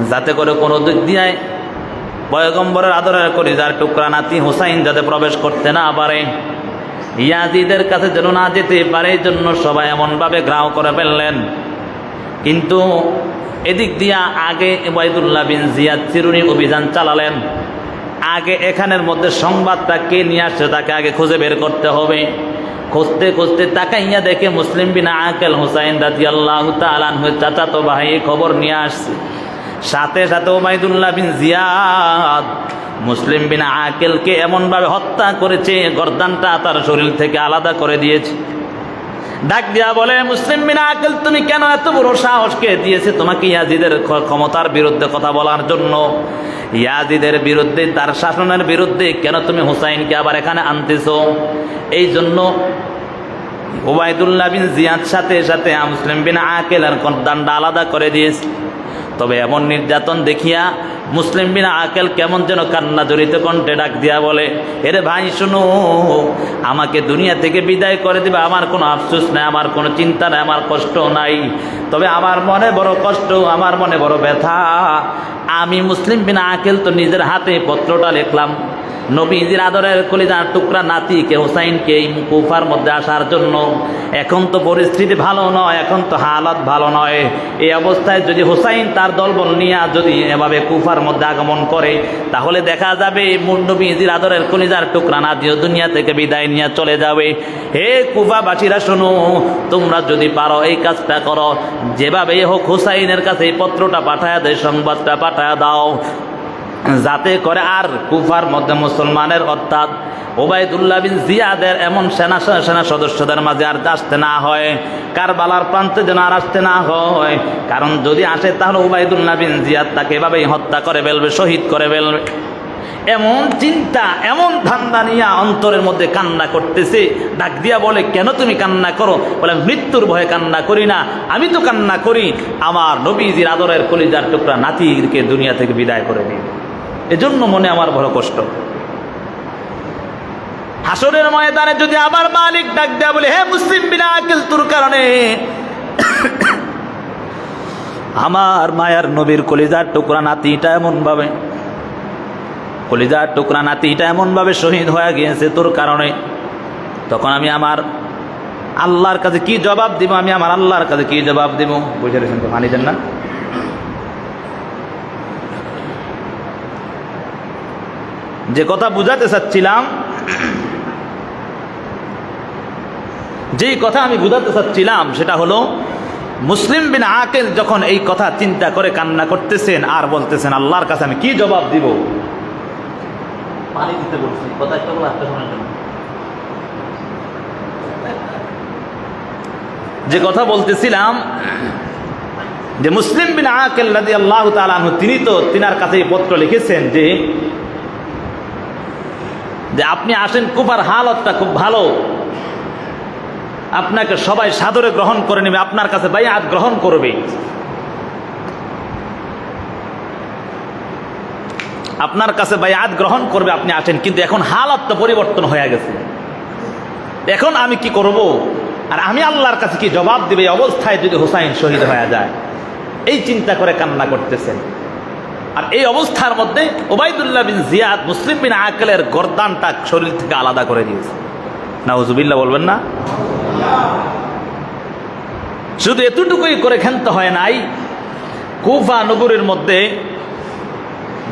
যাতে করে কোনো দিক দিয়ে পয়গম্বরের আদরের কলিজার টুকরা নাতি হুসাইন যাতে প্রবেশ করতে না পারে, ইয়াজিদের কাছে যেন না যেতে পারে, এই জন্য সবাই এমনভাবে গ্রাও করে ফেললেন। কিন্তু এদিক দিয়া আগে ওবায়দুল্লাহ বিন জিয়াদ চিরুনি অভিযান চালালেন। আগে এখানের মধ্যে সংবাদটা কে নিয়ে আসছে তাকে আগে খুঁজে বের করতে হবে। খুঁজতে খুঁজতে তাকাইয়া দেখে মুসলিম বিন আকেল হুসাইন রাদিয়াল্লাহু তাআলা আনহু চাচাতো ভাই খবর নিয়ে আসছে। সাথে সাথে ওবায়দুল্লাহ বিন জিয়াদ মুসলিম বিন আকেলকে এমনভাবে হত্যা করেছে, গর্দানটা তার শরীর থেকে আলাদা করে দিয়েছে। ডাক দিয়া বলে, মুসলিম বিন আকেল, তুমি কেন এত বড় সাহসকে দিয়েছে তোমাকে ইয়াজিদের ক্ষমতার বিরুদ্ধে কথা বলার জন্য? ইয়াজিদের বিরুদ্ধে, তার শাসনের বিরুদ্ধে কেন তুমি হুসাইনকে আবার এখানে আনতেছো? এই জন্য ওবায়দুল্লাহ বিন জিয়াদ সাথে সাথে মুসলিম বিন আকেলের গর্দানটা আলাদা করে দিয়েছে। তবে এমন নির্যাতন দেখিয়া মুসলিম বিন আকেল কেমন যেন কান্না জড়িত কণ্ঠে ডাক দিয়া বলে, এরে ভাই শুনো, আমাকে দুনিয়া থেকে বিদায় করে দিবে, আমার কোনো আফসোস নাই, আমার কোনো চিন্তা নাই, আমার কষ্ট নাই। তবে আমার মনে বড় কষ্ট, আমার মনে বড় ব্যথা। আমি মুসলিম বিন আকেল তো নিজের হাতে পত্রটা লিখলাম নবীজির আদরের কলিজার টুকরা নাতিকে হুসাইনকে এই কুফার মধ্যে আসার জন্য। এখন তো পরিস্থিতি ভালো নয়, এখন তো হালত ভালো নয়। এই অবস্থায় যদি হুসাইন তার দলবল নিয়ে যদি এভাবে কুফার মধ্যে আগমন করে, তাহলে দেখা যাবে নবীজির আদরের কলিজার টুকরা নাতিও দুনিয়া থেকে বিদায় নিয়ে চলে যাবে। হে কুফাবাসীরা শোনো, তোমরা যদি পারো এই কাজটা করো, যেভাবে হোক হুসাইনের কাছে এই পত্রটা পাঠায়া দেয়, সংবাদটা পাঠায়া দাও। যাতে করে আর কুফার মধ্যে মুসলমানের অর্থাৎ ওবায়দুল্লাহ বিন জিয়াদের এমন সেনা সদস্যদের মাঝে আর আসতে না হয়, কারবালার প্রান্তে যেন আর আসতে না হয়। কারণ যদি আসে তাহলে ওবায়দুল্লাহ বিন জিয়াদ তাকে এভাবেই হত্যা করে ফেলবে, শহীদ করে ফেলবে। এমন চিন্তা, এমন ধান্দা নিয়ে অন্তরের মধ্যে কান্না করতেছে। ডাক দিয়া বলে, কেন তুমি কান্না করো? বলে, মৃত্যুর ভয়ে কান্না করি না, আমি তো কান্না করি আমার নবীজির আদরের কলিজার টুকরা নাতিকে দুনিয়া থেকে বিদায় করে দিই, এজন্য মনে আমার বড় কষ্ট। হাসরের ময়দানে যদি আবার মালিক ডাক দেয়া বলে, হে মুসলিম বিন আকিল, তোর কারণে আমার মায়ার নবীর কলিজার টুকরা নাতিটা এমনভাবে শহীদ হয়ে গিয়েছে তোর কারণে, তখন আমি আমার আল্লাহর কাছে কি জবাব দিব? আমি আমার আল্লাহর কাছে কি জবাব দিব? বুঝে রেখেছেন তো, মানি দেন না? যে কথা বুঝাতে চাচ্ছিলাম, যেই কথা আমি বুঝাতে চাচ্ছিলাম সেটা হলো, মুসলিম বিন আকিল যখন এই কথা চিন্তা করে কান্না করতেছেন আর বলতেছেন, আল্লাহর কাছে আমি কি জবাব দিব? পানি দিতে বলছি, কথা একটা বলে একটা শোনার জন্য। যে কথা বলতেছিলাম যে মুসলিম বিন আকিল রাদিয়াল্লাহু তাআলা আনহু, তিনি তো তিনার কাছে পত্র লিখেছেন যে আপনি আসেন, কুফার হালতটা খুব ভালো, আপনাকে সবাই সাদরে গ্রহণ করে নেবে, আপনার কাছে বাইআত গ্রহণ করবে, আপনার কাছে বাইআত গ্রহণ করবে, আপনি আসেন। কিন্তু এখন হালত তো পরিবর্তন হয়ে গেছে, এখন আমি কি করব? আর আমি আল্লাহর কাছে কি জবাব দিবে এই অবস্থায় যদি হুসাইন শহীদ হয়ে যায়? এই চিন্তা করে কান্না করতেছেন। আর এই অবস্থার মধ্যে ওবায়দুল্লাহ বিন জিয়াদ মুসলিম বিন আকিলের গর্দানটা শরীর থেকে আলাদা করে দিয়েছে। নাউজুবিল্লাহ বলবেন না? শুধু এতটুকুই করে ক্ষান্ত হয় নাই, কুফা নগরীর মধ্যে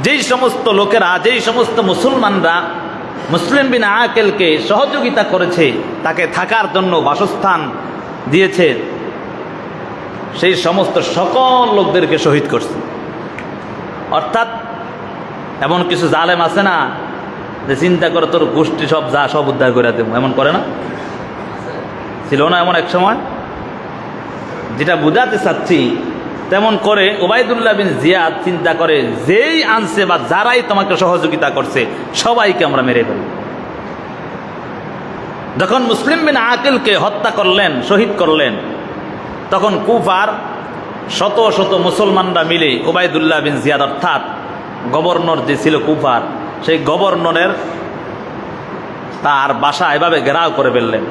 যেই সমস্ত লোকেরা, যেই সমস্ত মুসলমানরা মুসলিম বিন আকিলকে সহযোগিতা করেছে, তাকে থাকার জন্য বাসস্থান দিয়েছে, সেই সমস্ত সকল লোকদেরকে শহীদ করছে। অর্থাৎ এমন কিছু জালেম আছে না যে চিন্তা করে তোর গোষ্ঠী সব যা সব উদ্ধার করে দেবো, এমন করে না? ছিল না এমন এক সময়? যেটা বুঝাতে চাচ্ছি, তেমন করে ওবায়দুল্লাহ বিন জিয়াদ চিন্তা করে, যেই আনছে বা যারাই তোমাকে সহযোগিতা করছে সবাইকে আমরা মেরে ফেলব। যখন মুসলিম বিন আকিলকে হত্যা করলেন, শহীদ করলেন, তখন কুফার শত শত মুসলমানরা মিলে ওবায়দুল্লাহ বিন জিয়াদ অর্থাৎ গভর্নর যে ছিল কুফার, সেই গভর্নরের তার বাসা এভাবে ঘেরাও করে ফেললেন।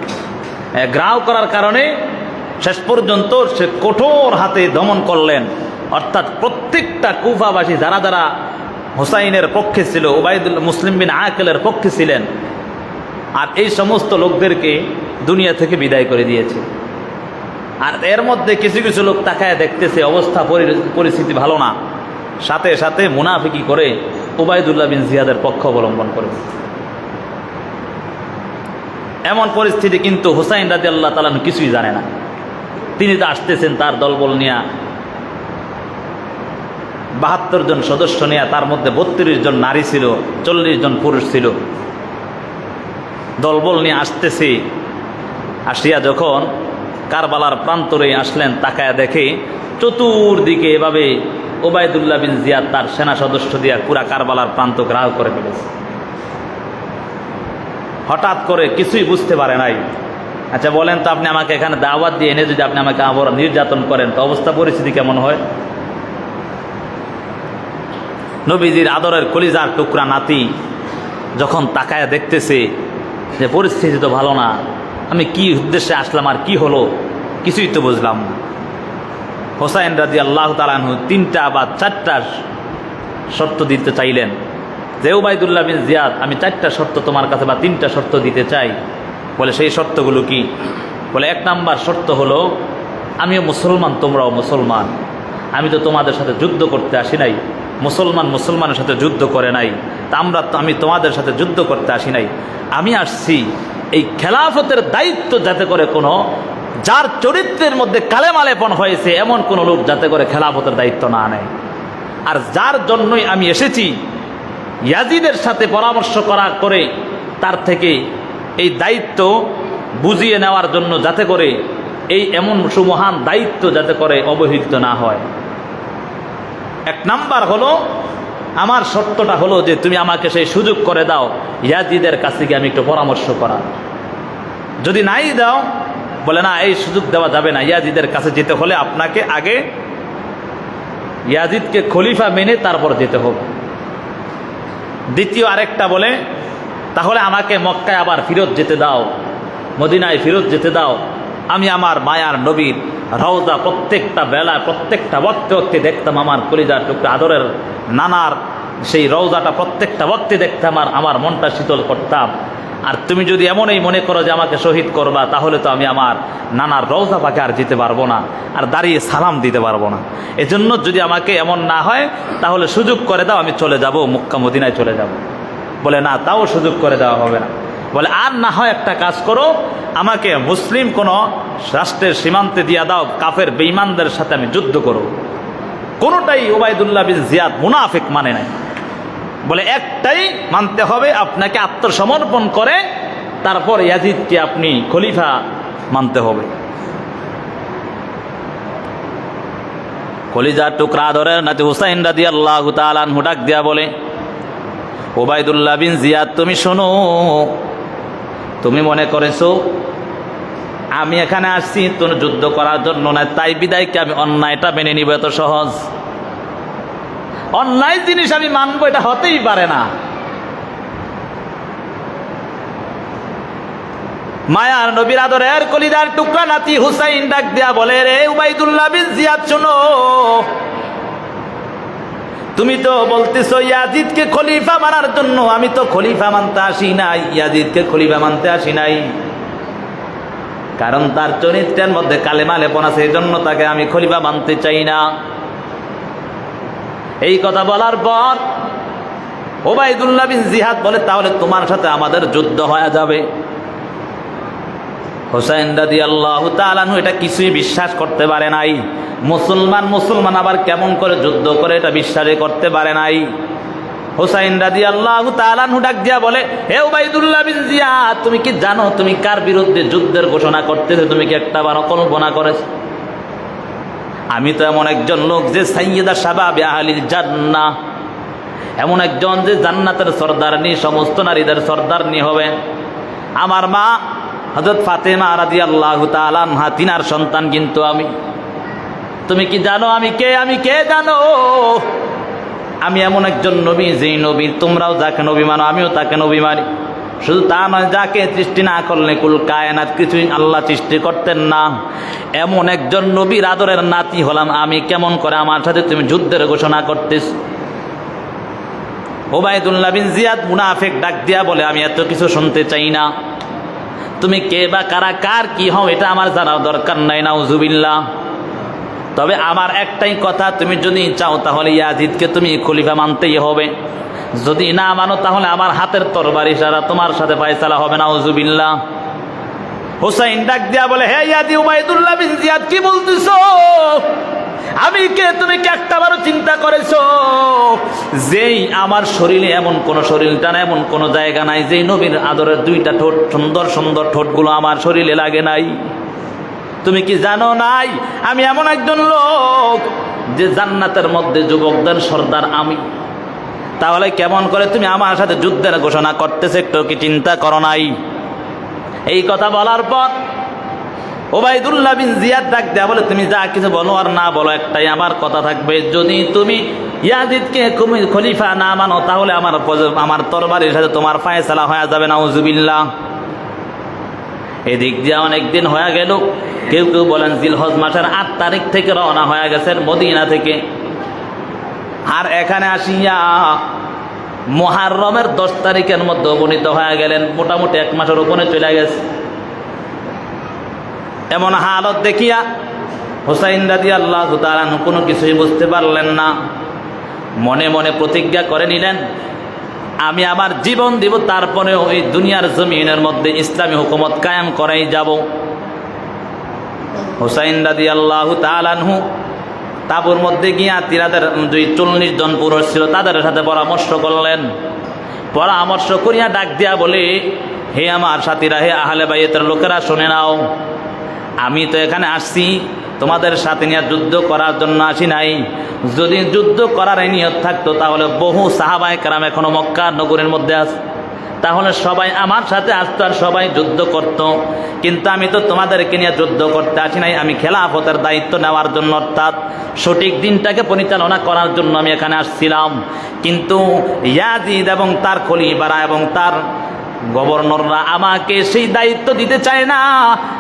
ঘেরাও করার কারণে শেষ পর্যন্ত সে কঠোর হাতে দমন করলেন। অর্থাৎ প্রত্যেকটা কুফাবাসী যারা যারা হুসাইনের পক্ষে ছিল, ওবায়দুল্লাহ মুসলিম বিন আকিলের পক্ষে ছিলেন, আর এই সমস্ত লোকদেরকে দুনিয়া থেকে বিদায় করে দিয়েছে। আর এর মধ্যে কিছু কিছু লোক তাকায় দেখতেছে অবস্থা পরিস্থিতি ভালো না, সাথে সাথে মুনাফিকি করে ওবায়দুল্লাহ বিন জিয়াদের পক্ষ অবলম্বন করে। এমন পরিস্থিতি কিন্তু হুসাইন রাদিয়াল্লাহু তাআলা কিছুই জানে না। তিনি তো আসতেছেন তার দলবল নিয়ে, ৭২ জন সদস্য নিয়ে, তার মধ্যে ৩২ জন নারী ছিল, ৪০ জন পুরুষ ছিল। দলবল নিয়ে আসতেছে, আসিয়া যখন কারবালার প্রান্তরে আসলেন, তাকায়া দেখে চতুর্দিকে এভাবে ওবায়দুল্লাহ বিন জিয়াদ তার সেনা সদস্য দিয়া পুরা কারবালার প্রান্ত ঘেরাও করে ফেলেছে। হঠাৎ করে কিছুই বুঝতে পারে নাই। আচ্ছা বলেন তো, আপনি আমাকে এখানে দাওয়াত দিয়ে এনে যদি আপনি আমাকে আবার নির্যাতন করেন, তো অবস্থা পরিস্থিতি কেমন হয়? নবীজির আদরের কলিজার টুকরা নাতি যখন তাকায়া দেখতেছে যে পরিস্থিতি তো ভালো না, আমি কি উদ্দেশ্যে আসলাম আর কি হলো কিছুই তো বুঝলাম না। হুসাইন রাদিয়াল্লাহু তাআলা আনহু ৩টা বা ৪টা শর্ত দিতে চাইলেন যে ওবায়দুল্লাহ বিন জিয়াদ, আমি 4টা শর্ত তোমার কাছে বা 3টা শর্ত দিতে চাই। বলে সেই শর্তগুলো কি? বলে 1 নাম্বার শর্ত হলো, আমিও মুসলমান, তোমরাও মুসলমান, আমি তো তোমাদের সাথে যুদ্ধ করতে আসি নাই, মুসলমান মুসলমানের সাথে যুদ্ধ করে নাই, তা আমি তোমাদের সাথে যুদ্ধ করতে আসি নাই, আমি আসছি এই খেলাফতের দায়িত্ব যাতে করে কোনো যার চরিত্রের মধ্যে কালেমালেপন হয়েছে এমন কোনো লোক যাতে করে খেলাফতের দায়িত্ব না নেয়। আর যার জন্যই আমি এসেছি ইয়াজিদের সাথে পরামর্শ করা করে তার থেকে এই দায়িত্ব বুঝিয়ে নেওয়ার জন্য, যাতে করে এই এমন সুমহান দায়িত্ব যাতে করে অবহেলিত না হয়। এক নাম্বার হলো, আমার শর্তটা হলো যে তুমি আমাকে সেই সুযোগ করে দাও ইয়াজিদের কাছে গিয়ে আমি একটু পরামর্শ করা। যদি নাই দাও, বলে না এই সুযোগ দেওয়া যাবে না, ইয়াজিদের কাছে যেতে হলে আপনাকে আগে ইয়াজিদকে খলিফা মেনে তারপর যেতে হবে। দ্বিতীয় আরেকটা বলে, তাহলে আমাকে মক্কায় আবার ফিরত যেতে দাও, মদিনায় ফিরত যেতে দাও, আমি আমার মায়ার নবীর রওজা প্রত্যেকটা বেলায় প্রত্যেকটা ওয়াক্তে ওয়াক্তে দেখতাম, আমার কলিজার টুকরা আদরের নানার সেই রওজাটা প্রত্যেকটা ওয়াক্তে দেখতাম, আর আমার মনটা শীতল করতাম। আর তুমি যদি এমনই মনে করো যে আমাকে শহীদ করবা, তাহলে তো আমি আমার নানার রওজা পাকে আর যেতে পারবো না, আর দাঁড়িয়ে সালাম দিতে পারবো না। এজন্য যদি আমাকে এমন না হয়, তাহলে সুযোগ করে দাও, আমি চলে যাব, মক্কা মদিনায় চলে যাব। বলে না, তাও সুযোগ করে দেওয়া হবে না। বলে আর না হয় একটা কাজ করো, আমাকে মুসলিম কোনো রাষ্ট্রের সীমান্তে দিয়া দাও, কাফের বেঈমানদের সাথে আমি যুদ্ধ করব। কোনোটাই উবাইদুল্লাহ বিন জিয়াদ মুনাফিক মানে নাই। বলে একটাই মানতে হবে, আপনাকে আত্মসমর্পণ করে তারপর ইয়াজিদকে আপনি খলিফা মানতে হবে। কলিজার টুকরা ধরে নাতি হুসাইন রাদিয়াল্লাহু তাআলা আনহু ডাক দিয়া বলে, উবাইদুল্লাহ বিন জিয়াদ, তুমি শোনো, তুমি মনে করেছো আমি এখানে আসছি তোর যুদ্ধ করার জন্য না, তাই বিদায় কি আমি অন্যায়টা মেনে নিব এত সহজ? অন্যায় জিনিস আমি মানবো, এটা হতেই পারে না। মায়ার নবীর আদরের কলিজার টুকরা নাতি হুসাইন ডাক দিয়া বলে, রে উবাইদুল্লাহ বিন জিয়াদ শোনো, তুমি তো বলতেছো ইয়াজিদকে খলিফা মানার জন্য, আমি তো খলিফা মানতে আসি নাই, ইয়াজিদকে খলিফা মানতে আসি নাই, কারণ তার চরিত্রের মধ্যে কালেমা লেপন আছে, এই জন্য তাকে আমি খলিফা মানতে চাই না। এই কথা বলার পর উবাইদুল্লাহ বিন জিয়াদ বলে, তাহলে তোমার সাথে আমাদের যুদ্ধ হয়ে যাবে। হুসাইন রাদিয়াল্লাহু তাআলা আনহু এটা কিছুই বিশ্বাস করতে পারে নাই। মুসলমান আবার কেমন করে যুদ্ধ করে এটা বিশ্বাসই করতে পারে নাই। হুসাইন রাদিয়াল্লাহু তাআলা আনহু ডাক দিয়া বলে, হে উবাইদুল্লাহ বিন জিয়াদ, তুমি কি জানো তুমি কার বিরুদ্ধে যুদ্ধের ঘোষণা করতেছো? তুমি কি একটাবার কল্পনা করেছো? আমি তো এমন একজন লোক যে সাইয়্যিদা শাবাবে আহলিল জান্নাহ, এমন একজন যে জান্নাতের সর্দারনি, সমস্ত নারীদের সর্দারনি হবে। আমার মা হযরত ফাতেমা রাদিয়াল্লাহু তাআলা আনহা, তিনার সন্তান কিন্তু আমি। তুমি কি জানো আমি কে? আমি কে জানো? আমি এমন একজন নবী, যেই নবী তোমরাও যাকে নবী মানো আমিও তাকে নবী মানি। শুধু তা নয়, যাকে সৃষ্টি না করলে কুল কায়নাত কিছুই আল্লাহ সৃষ্টি করতেন না, এমন একজন নবীর আদরের নাতি হলাম আমি। কেমন করে আমার সাথে তুমি যুদ্ধের ঘোষণা করতেছ? উবাইদুল্লাহ বিন জিয়াদ মুনাফিক ডাক দিয়া বলে, আমি এত কিছু শুনতে চাই না, তুমি কে বা কারা, কার কি হও এটা আমার জানার দরকার নাই, নাউজুবিল্লাহ। তবে আমার একটাই কথা, তুমি যদি চাও তাহলে ইয়াজিদকে তুমি খলিফা মানতেই হবে, যদি না মানো তাহলে আমার হাতের তরবারি ছাড়া তোমার সাথে ফয়সালা হবে, নাউজুবিল্লাহ। হুসাইন ডাক দিয়া বলে, হে ইয়াজি উবাইদুল্লাহ বিন জিয়াদ, কি বলতেছো? আমি কে? তুমি কি একটাবারও চিন্তা করেছো যেই আমার শরীরে এমন কোন শরীরটা না, এমন কোন জায়গা নাই যেই নবীর আদরের দুইটা ঠোঁট, সুন্দর সুন্দর ঠোঁটগুলো আমার শরীরে লাগে নাই? তুমি কি জানো নাই আমি এমন একজন লোক যে জান্নাতের মধ্যে যুবকদের সর্দার আমি? তাহলে কেমন করে তুমি আমার সাথে যুদ্ধের ঘোষণা করতেছে, একটু কি চিন্তা করো নাই? এই কথা বলার পর উবাইদুল্লাহ বিন জিয়াদ ডাক দেয়া বলে, তুমি যা কিছু বলো আর না বলো, একটাই আমার কথা থাকবে, যদি তুমি ইয়াজিদকে খলিফা না মানো তাহলে আমার তরবারির সাথে তোমার ফয়সালা হয়ে যাবে, নাউজুবিল্লাহ। এদিক দিয়ে অনেকদিন হয়ে গেল। কেউ কেউ বলেন জিলহজ মাসের 8 তারিখ থেকে রওনা হয়ে গেছেন মদিনা থেকে, আর এখানে আসিয়া মুহররমের 10 তারিখের মধ্যে উপনীত হয়ে গেলেন। মোটামুটি 1 মাসের উপরে চলে গেছে। এমন হালত দেখিয়া হুসাইন রাদিয়াল্লাহু তাআলা কোনো কিছুই বুঝতে পারলেন না। মনে মনে প্রতিজ্ঞা করে নিলেন, আমি আমার জীবন দিব, তারপরেও এই দুনিয়ার জমিনের মধ্যে ইসলামী হুকুমত কায়েম করাই যাব। হুসাইন রাদিয়াল্লাহু তাআলা আনহু তাঁবুর মধ্যে গিয়া তিনাদের 40 জন পুরুষ ছিল, তাদের সাথে পরামর্শ করলেন। পরামর্শ করিয়া ডাক দিয়া বলে, হে আমার সাথীরা, হে আহলে বাইতের লোকেরা, শুনে নাও, আমি তো এখানে আসছি তোমাদের সাথে নিয়ে যুদ্ধ করার জন্য আসি নাই। যদি যুদ্ধ করার নিয়ত থাকতো তাহলে বহু সাহাবায়ে কেরাম এখনো মক্কা নগরীর মধ্যে আছে, তাহলে সবাই আমার সাথে আসতো আর সবাই যুদ্ধ করত। কিন্তু আমি তো তোমাদেরকে নিয়ে যুদ্ধ করতে আসি নাই, আমি খেলাফতের দায়িত্ব নেওয়ার জন্য, অর্থাৎ সঠিক দিনটাকে পরিচালনা করার জন্য আমি এখানে আসছিলাম। কিন্তু ইয়াজিদ এবং তার খলিফারা এবং তার গভর্নররা আমাকে সেই দায়িত্ব দিতে চায় না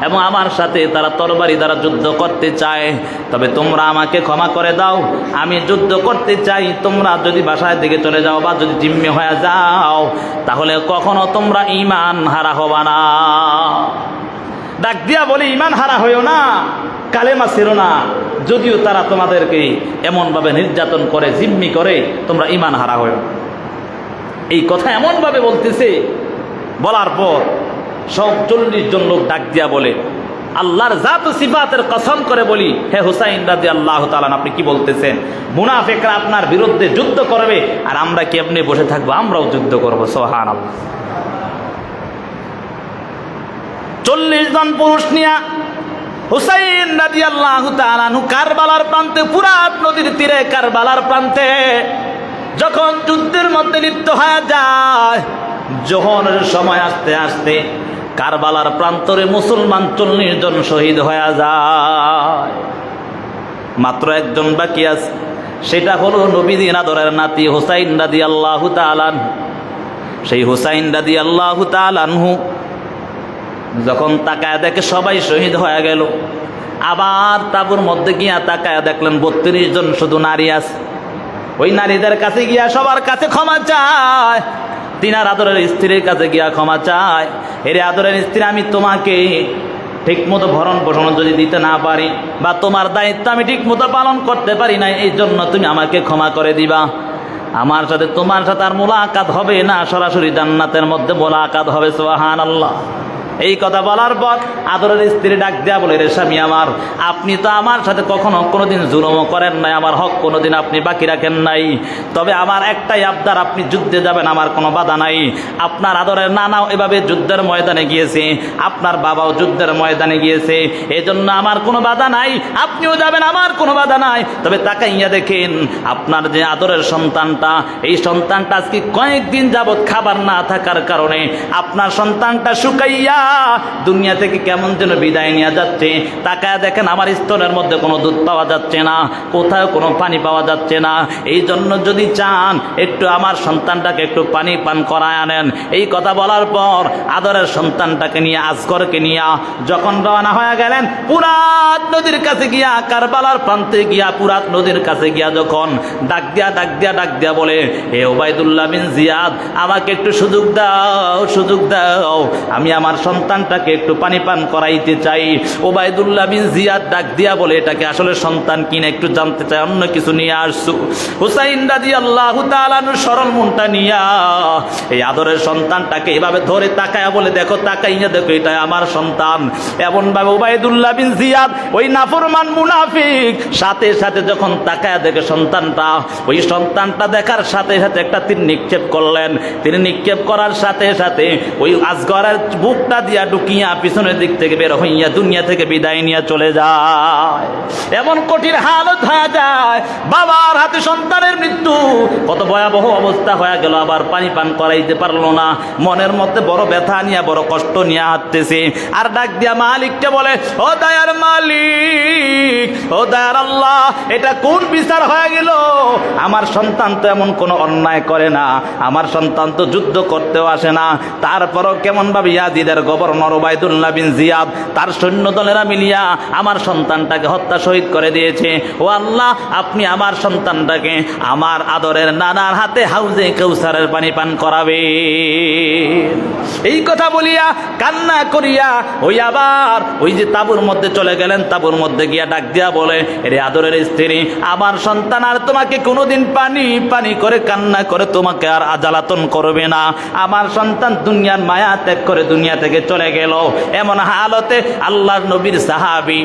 এবং আমার সাথে তারা তরবারি দ্বারা যুদ্ধ করতে চায়। তবে তোমরা আমাকে ক্ষমা করে দাও, আমি যুদ্ধ করতে চাই। তোমরা যদি বাসায় দিকে চলে যাও বা যদি জিম্মি হয়ে যাও, তাহলে কখনো তোমরা ঈমান হারা হবা না। ডাক দিয়া বলে, ঈমান হারা হইও না, কালেমা ছিড়ো না। যদিও তারা তোমাদেরকে এমনভাবে নির্যাতন করে, জিম্মি করে, তোমরা ঈমান হারা হইও। এই কথা এমনভাবে বলতেছে, বলার পর সব 40 জন লোক ডাক দিয়া বলে, আল্লাহর জাত ও সিফাতের কসম করে বলি, হে হুসাইন রাদিয়াল্লাহু তাআলা, আপনি কি বলতেছেন? মুনাফিকরা আপনার বিরুদ্ধে যুদ্ধ করবে আর আমরা কি এমনি বসে থাকবো? আমরাও যুদ্ধ করবো। সুবহানাল্লাহ। 40 জন পুরুষ নিয়া হুসাইন রাদিয়াল্লাহু তাআলা কারবালার প্রান্তে, ফুরাত নদীর তীরে কারবালার প্রান্তে যখন যুদ্ধের মধ্যে লিপ্ত হয়ে যায়, জোহরের সময় আসতে আসতে কারবালার প্রান্তরে মুসলমান 40 জন শহীদ হয়ে যায়। মাত্র একজন বাকি আছে, সেটা হলো নবীর আদরের নাতি হুসাইন রাদিয়াল্লাহু তাআলা। সেই হুসাইন রাদিয়াল্লাহু তাআলা যখন তাকায় দেখে সবাই শহীদ হয়ে গেল, আবার তাঁবুর মধ্যে গিয়া তাকায় দেখলেন 32 জন শুধু নারী আছে। ওই নারীদের কাছে গিয়া সবার কাছে ক্ষমা চায়, তিনার আদরের স্ত্রীর কাছে গিয়া ক্ষমা চায়, এরে আদরের স্ত্রী, আমি তোমাকে ঠিক মতো ভরণ পোষণ যদি দিতে না পারি বা তোমার দায়িত্ব আমি ঠিক মতো পালন করতে পারি না, এই জন্য তুমি আমাকে ক্ষমা করে দিবা। আমার সাথে তোমার সাথে আর মোলাকাত হবে না, সরাসরি জান্নাতের মধ্যে মোলাকাত হবে। সুবহানাল্লাহ। এই কথা বলার পর আদরের স্ত্রী ডাক দেয়া বলে, রে স্বামী আমার, আপনি তো আমার সাথে কখনো কোনোদিন জুলুমও করেন নাই, আমার হক কোনোদিন আপনি বাকি রাখেন নাই। তবে আমার একটাই আবদার, আপনি যুদ্ধে যাবেন, আমার কোনো বাধা নাই। আপনার আদরের নানাও এভাবে যুদ্ধের ময়দানে গিয়েছে, আপনার বাবাও যুদ্ধের ময়দানে গিয়েছে, এই জন্য আমার কোনো বাধা নাই। আপনিও যাবেন, আমার কোনো বাধা নাই। তবে তাকাইয়া দেখেন, আপনার যে আদরের সন্তানটা, এই সন্তানটা আজকে কয়েকদিন যাবৎ খাবার না থাকার কারণে আপনার সন্তানটা শুকাইয়া দুনিয়া থেকে কেমন যেন বিদায় নিয়ে যাচ্ছে। তাকায় দেখেন, আমার স্তনের মধ্যে কোনো দুধ পাওয়া যাচ্ছে না, কোথাও কোনো পানি পাওয়া যাচ্ছে না। এই জন্য যদি চান একটু আমার সন্তানটাকে একটু পানি পান করায় আনেন। এই কথা বলার পর আদরের সন্তানটাকে নিয়ে, আসগরকে নিয়ে যখন রওনা হয়ে গেলেন ফুরাত নদীর কাছে গিয়া, কারবালার প্রান্তে গিয়া ফুরাত নদীর কাছে গিয়া যখন ডাক দিয়া বলে, হে ওবায়দুল্লাহ বিন জিয়াদ, আমাকে একটু সুযোগ দাও, সুযোগ দাও, আমি আমার সন্তানটাকে একটু পানি পান করাইতে চাই। ওবায়দুল্লাহ বিন জিয়াদ ডাক দিয়া বলে, এটাকে আসলে সন্তান কিনা একটু জানতে চাই, অন্য কিছু নিয়ে আসছো? হুসাইন রাদিয়াল্লাহু তাআলা সরল মনটা নিয়া এই আদরের সন্তানটাকে এভাবে ধরে তাকায়া বলে, দেখো, তাকাইয়া দেখো, এটা আমার সন্তান। এমন ভাবে ওবায়দুল্লাহ বিন জিয়াদ, ওই নাফরমান মুনাফিক, সাথে সাথে যখন তাকায়া দেখে সন্তানটা, ওই সন্তানটা দেখার সাথে সাথে একটা তীর নিক্ষেপ করলেন। তিনি নিক্ষেপ করার সাথে সাথে ওই আজগরের বুকটা দিয়া ঢুকিয়া পিছনের দিক থেকে বের হইয়া দুনিয়া থেকে বিদায় নিয়ে চলে যায়। এমন কঠিন হালত হয়ে যায়, বাবার হাতে সন্তানের মৃত্যু, কত ভয়াবহ অবস্থা হয়ে গেল। আবার পানি পান করাইতে পারলো না, মনের মধ্যে বড় ব্যথা নিয়ে, বড় কষ্ট নিয়ে হাঁটতেছে। আর ডাক দিয়া মালিককে বলে, ও দয়ার মালিক, ও দয়ার আল্লাহ, এটা কোন বিচার হয়ে গেল? আমার সন্তান তো এমন কোনো অন্যায় করে না, আমার সন্তান তো যুদ্ধ করতেও আসে না, তারপরও কেমন ভাবে ইয়াজিদের গভর্নর ওবায়দুল্লাহ বিন জিয়াদ তার সৈন্য দলেরা মিলিয়া আমার সন্তানটাকে হত্যা শহীদ করে দিয়েছে। ও আল্লাহ, আপনি আমার সন্তানটাকে আমার আদরের নানার হাতে হাউজে কাউসারের পানি পান করাবে। এই কথা বলিয়া কান্না করিয়া ওই আবার ওই যে তাঁবুর মধ্যে চলে গেলেন। তাঁবুর মধ্যে গিয়া ডাক দিয়া বলে, রে আদরের স্ত্রী, আমার সন্তান আর তোমাকে কোনোদিন পানি পানি করে কান্না করে তোমাকে আর জ্বালাতন করবে না। আমার সন্তান দুনিয়ার মায়া ত্যাগ করে দুনিয়া থেকে চলে গেল। এমন হালতে আল্লাহর নবীর সাহাবী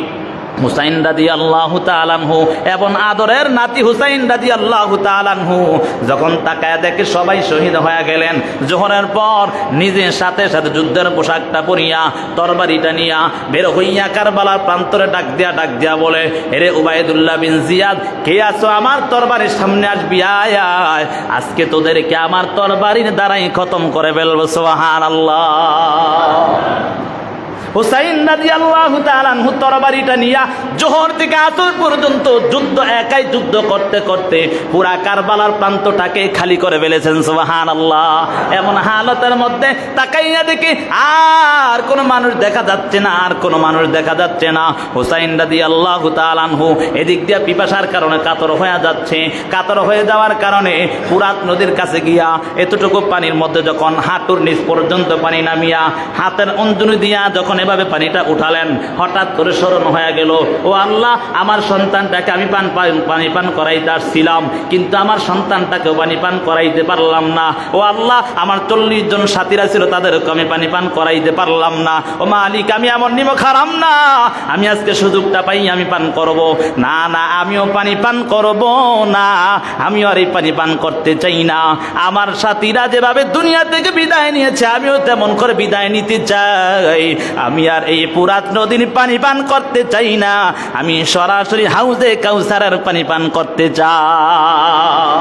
হুসাইন রাদিয়াল্লাহু তাআলা আনহু এবং আদরের নাতি হুসাইন রাদিয়াল্লাহু তাআলা আনহু যখন তাকায় দেখে সবাই শহীদ হয়ে গেলেন, জোহরের পর নিজের সাথে সাথে যুদ্ধের পোশাকটা পরিয়া তরবারিটা নিয়া বের হইয়া কারবালার প্রান্তরে ডাক দিয়া বলে, এরে উবাইদুল্লাহ বিন জিয়াদ, কে আছো? আমার তরবারির সামনে আসবি, আয় আয়, আজকে তোদেরকে আমার তরবারির দ্বারাই খতম করে ফেলবো। সুবহানাল্লাহ। হুসাইন রাদিয়াল্লাহু তাআলা আনহু তরবারিটা নিয়া জোহর থেকে আসর পর্যন্ত একাই যুদ্ধ করতে করতে পুরা কারবালার প্রান্তটাকে খালি করে ফেলেছেন। সুবহানাল্লাহ। এমন হালতের মধ্যে তাকাইয়া দেখে আর কোনো মানুষ দেখা যাচ্ছে না, আর কোনো মানুষ দেখা যাচ্ছে না। হুসাইন রাদিয়াল্লাহু তাআলা আনহু এদিক দিয়ে পিপাসার কারণে কাতর হয়ে যাচ্ছে। কাতর হয়ে যাওয়ার কারণে ফুরাত নদীর কাছে গিয়া এতটুকু পানির মধ্যে যখন হাঁটুর নিচ পর্যন্ত পানি নামিয়া হাতের অঞ্জলি দিয়া যখন এভাবে পানিটা উঠালেন, হঠাৎ করে স্মরণ হয়ে গেল, ও আল্লাহ, আমার সন্তানটাকে আমি পানি পান করাইতে আসছিলাম, কিন্তু আমার সন্তানটাকেও পানি পান করাইতে পারলাম না। ও আল্লাহ, আমার 40 জন সাথীরা ছিল, তাদেরকে আমি পানি পান করাইতে পারলাম না। ও মালিক, আমি এমন নিমক হারাম না, আমি আজকে সুযোগটা পাই আমি পান করব না। না, আমিও পানি পান করব না, আমিও আর এই পানি পান করতে চাই না। আমার সাথীরা যেভাবে দুনিয়া থেকে বিদায় নিয়েছে, আমিও তেমন করে বিদায় নিতে চাই। আমি আর এই ফুরাত নদীর পানি পান করতে চাই না, আমি সরাসরি হাউজে কাউসারের পানি পান করতে চাই।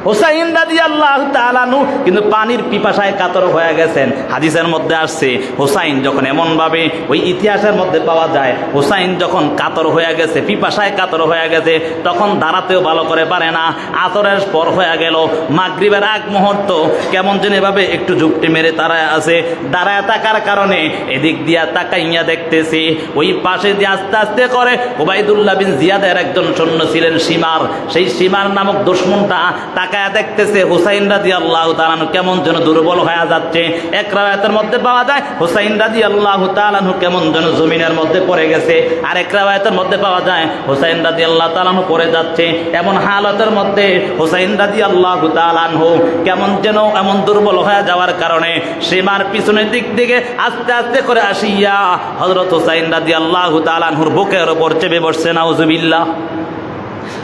হুসাইন রাদিয়াল্লাহু তাআলা আনহু কিন্তু পানির পিপাসায় কাতর হয়ে গেছেন। হাদিসের মধ্যে আসছে, হুসাইন যখন এমনভাবে ওই ইতিহাসের মধ্যে পাওয়া যায়, হুসাইন যখন কাতর হয়ে গেছে, পিপাসায় কাতর হয়ে গেছে, তখন দাঁড়াতেও ভালো করে পারে না। আসরের পর হয়ে গেল, মাগরিবের আগ মুহূর্ত কেমন যেন এভাবে একটু যুক্তি মেরে দাঁড়ায় আছে। দাঁড়ায় থাকার কারণে এদিক দিয়া তাকাইয়া দেখতেছি, ওই পাশে দিয়ে আস্তে আস্তে করে উবাইদুল্লাহ বিন জিয়াদের একজন সৈন্য ছিলেন শিমার, সেই শিমার নামক দুশমনটা দেখতেছে হুসাইন রাদিয়াল্লাহু তাআলা আনহু কেমন যেন দুর্বল হয়ে যাচ্ছে। এক রাওয়ায়াতের মধ্যে পাওয়া যায় হুসাইন রাদিয়াল্লাহু তাআলা আনহু কেমন যেন জমিনের মধ্যে পড়ে গেছে, আর এক রাওয়ায়াতের মধ্যে পাওয়া যায় হুসাইন রাদিয়াল্লাহু তাআলা আনহু পড়ে যাচ্ছে। এমন হালতের মধ্যে হুসাইন রাদিয়াল্লাহু তাআলা আনহু কেমন যেন এমন দুর্বল হয়ে যাওয়ার কারণে সীমার পিছনের দিক থেকে আস্তে আস্তে করে আসিয়া হযরত হুসাইন রাদিয়াল্লাহু তাআলা আনহুর বুকের উপর চেপে বসছে। নাউজুবিল্লাহ।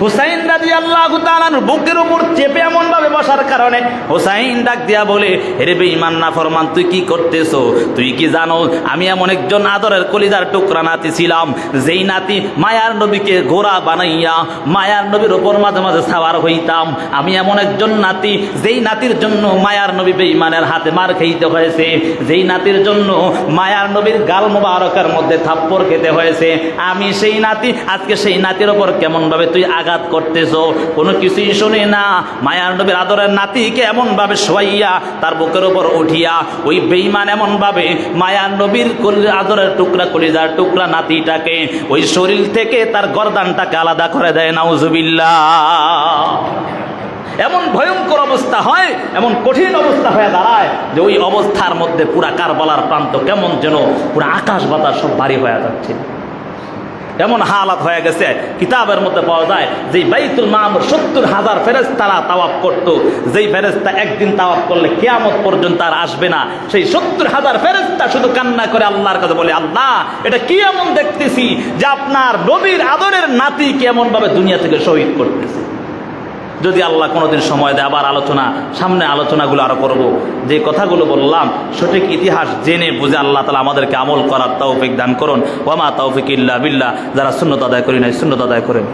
হুসাইন রাদিয়াল্লাহু তাআলা বুকের উপর চেপে এমন ভাবে বসার কারণে হুসাইন ডাক দিয়া বলে, হে বেঈমান নাফরমান, তুই কি করতেছো? তুই কি জানো আমি এমন একজন আদরের কলিজার টুকরা নাতি ছিলাম, যেই নাতি মায়ার নবীকে ঘোড়া বানাইয়া মায়ার নবীর উপর মাঝে মাঝে সাওয়ার হইতাম। আমি এমন একজন নাতি, যেই নাতির জন্য মায়ার নবী বেঈমানের হাতে মার খেতে হয়েছে, যেই নাতির জন্য মায়ার নবীর গাল মোবারকের মধ্যে থাপ্পড় খেতে হয়েছে। আমি সেই নাতি, আজকে সেই নাতির উপর কেমন ভাবে তুই আঘাত করতেছ? কোনো কিছুই শুনে না। মায়ার নবীর আদরের নাতিকে এমন ভাবে শোয়াইয়া তার বুকের উপর উঠিয়া ওই বেঈমান এমন ভাবে মায়ার নবীর আদরের টুকরা কলিজার টুকরা নাতিটাকে ওই শরীর থেকে তার গর্দানটাকে আলাদা করে দেয়। নাউজুবিল্লাহ। এমন ভয়ঙ্কর অবস্থা হয়, এমন কঠিন অবস্থা হয়ে দাঁড়ায় যে ওই অবস্থার মধ্যে পুরা কারবালার প্রান্ত কেমন যেন পুরা আকাশ বাতাস সব ভারী হয়ে যাচ্ছে। এমন হালাত হয়ে গেছে, কিতাবের মধ্যে পাওয়া যায় যে বাইতুল মামুর 70,000 ফেরেশতারা তাওয়াফ করত। যেই ফেরেশতা একদিন তাওয়াফ করলে কিয়ামত পর্যন্ত আর আসবে না, সেই 70,000 ফেরেশতা শুধু কান্না করে আল্লাহর কাছে বলে, আল্লাহ, এটা কি এমন দেখতেছি যে আপনার নবীর আদরের নাতি কেমন ভাবে দুনিয়া থেকে শহীদ করতেছে। যদি আল্লাহ কোনোদিন সময় দেয় আবার সামনে আলোচনাগুলো আরো করব। যে কথাগুলো বললাম সঠিক ইতিহাস জেনে বুঝে আল্লাহ তাআলা আমাদেরকে আমল করার তৌফিক দান করুন। ওয়া মা তৌফিক ইল্লা বিল্লাহ। যারা সুন্নাত আদায় করি নাই সুন্নাত আদায় করেন।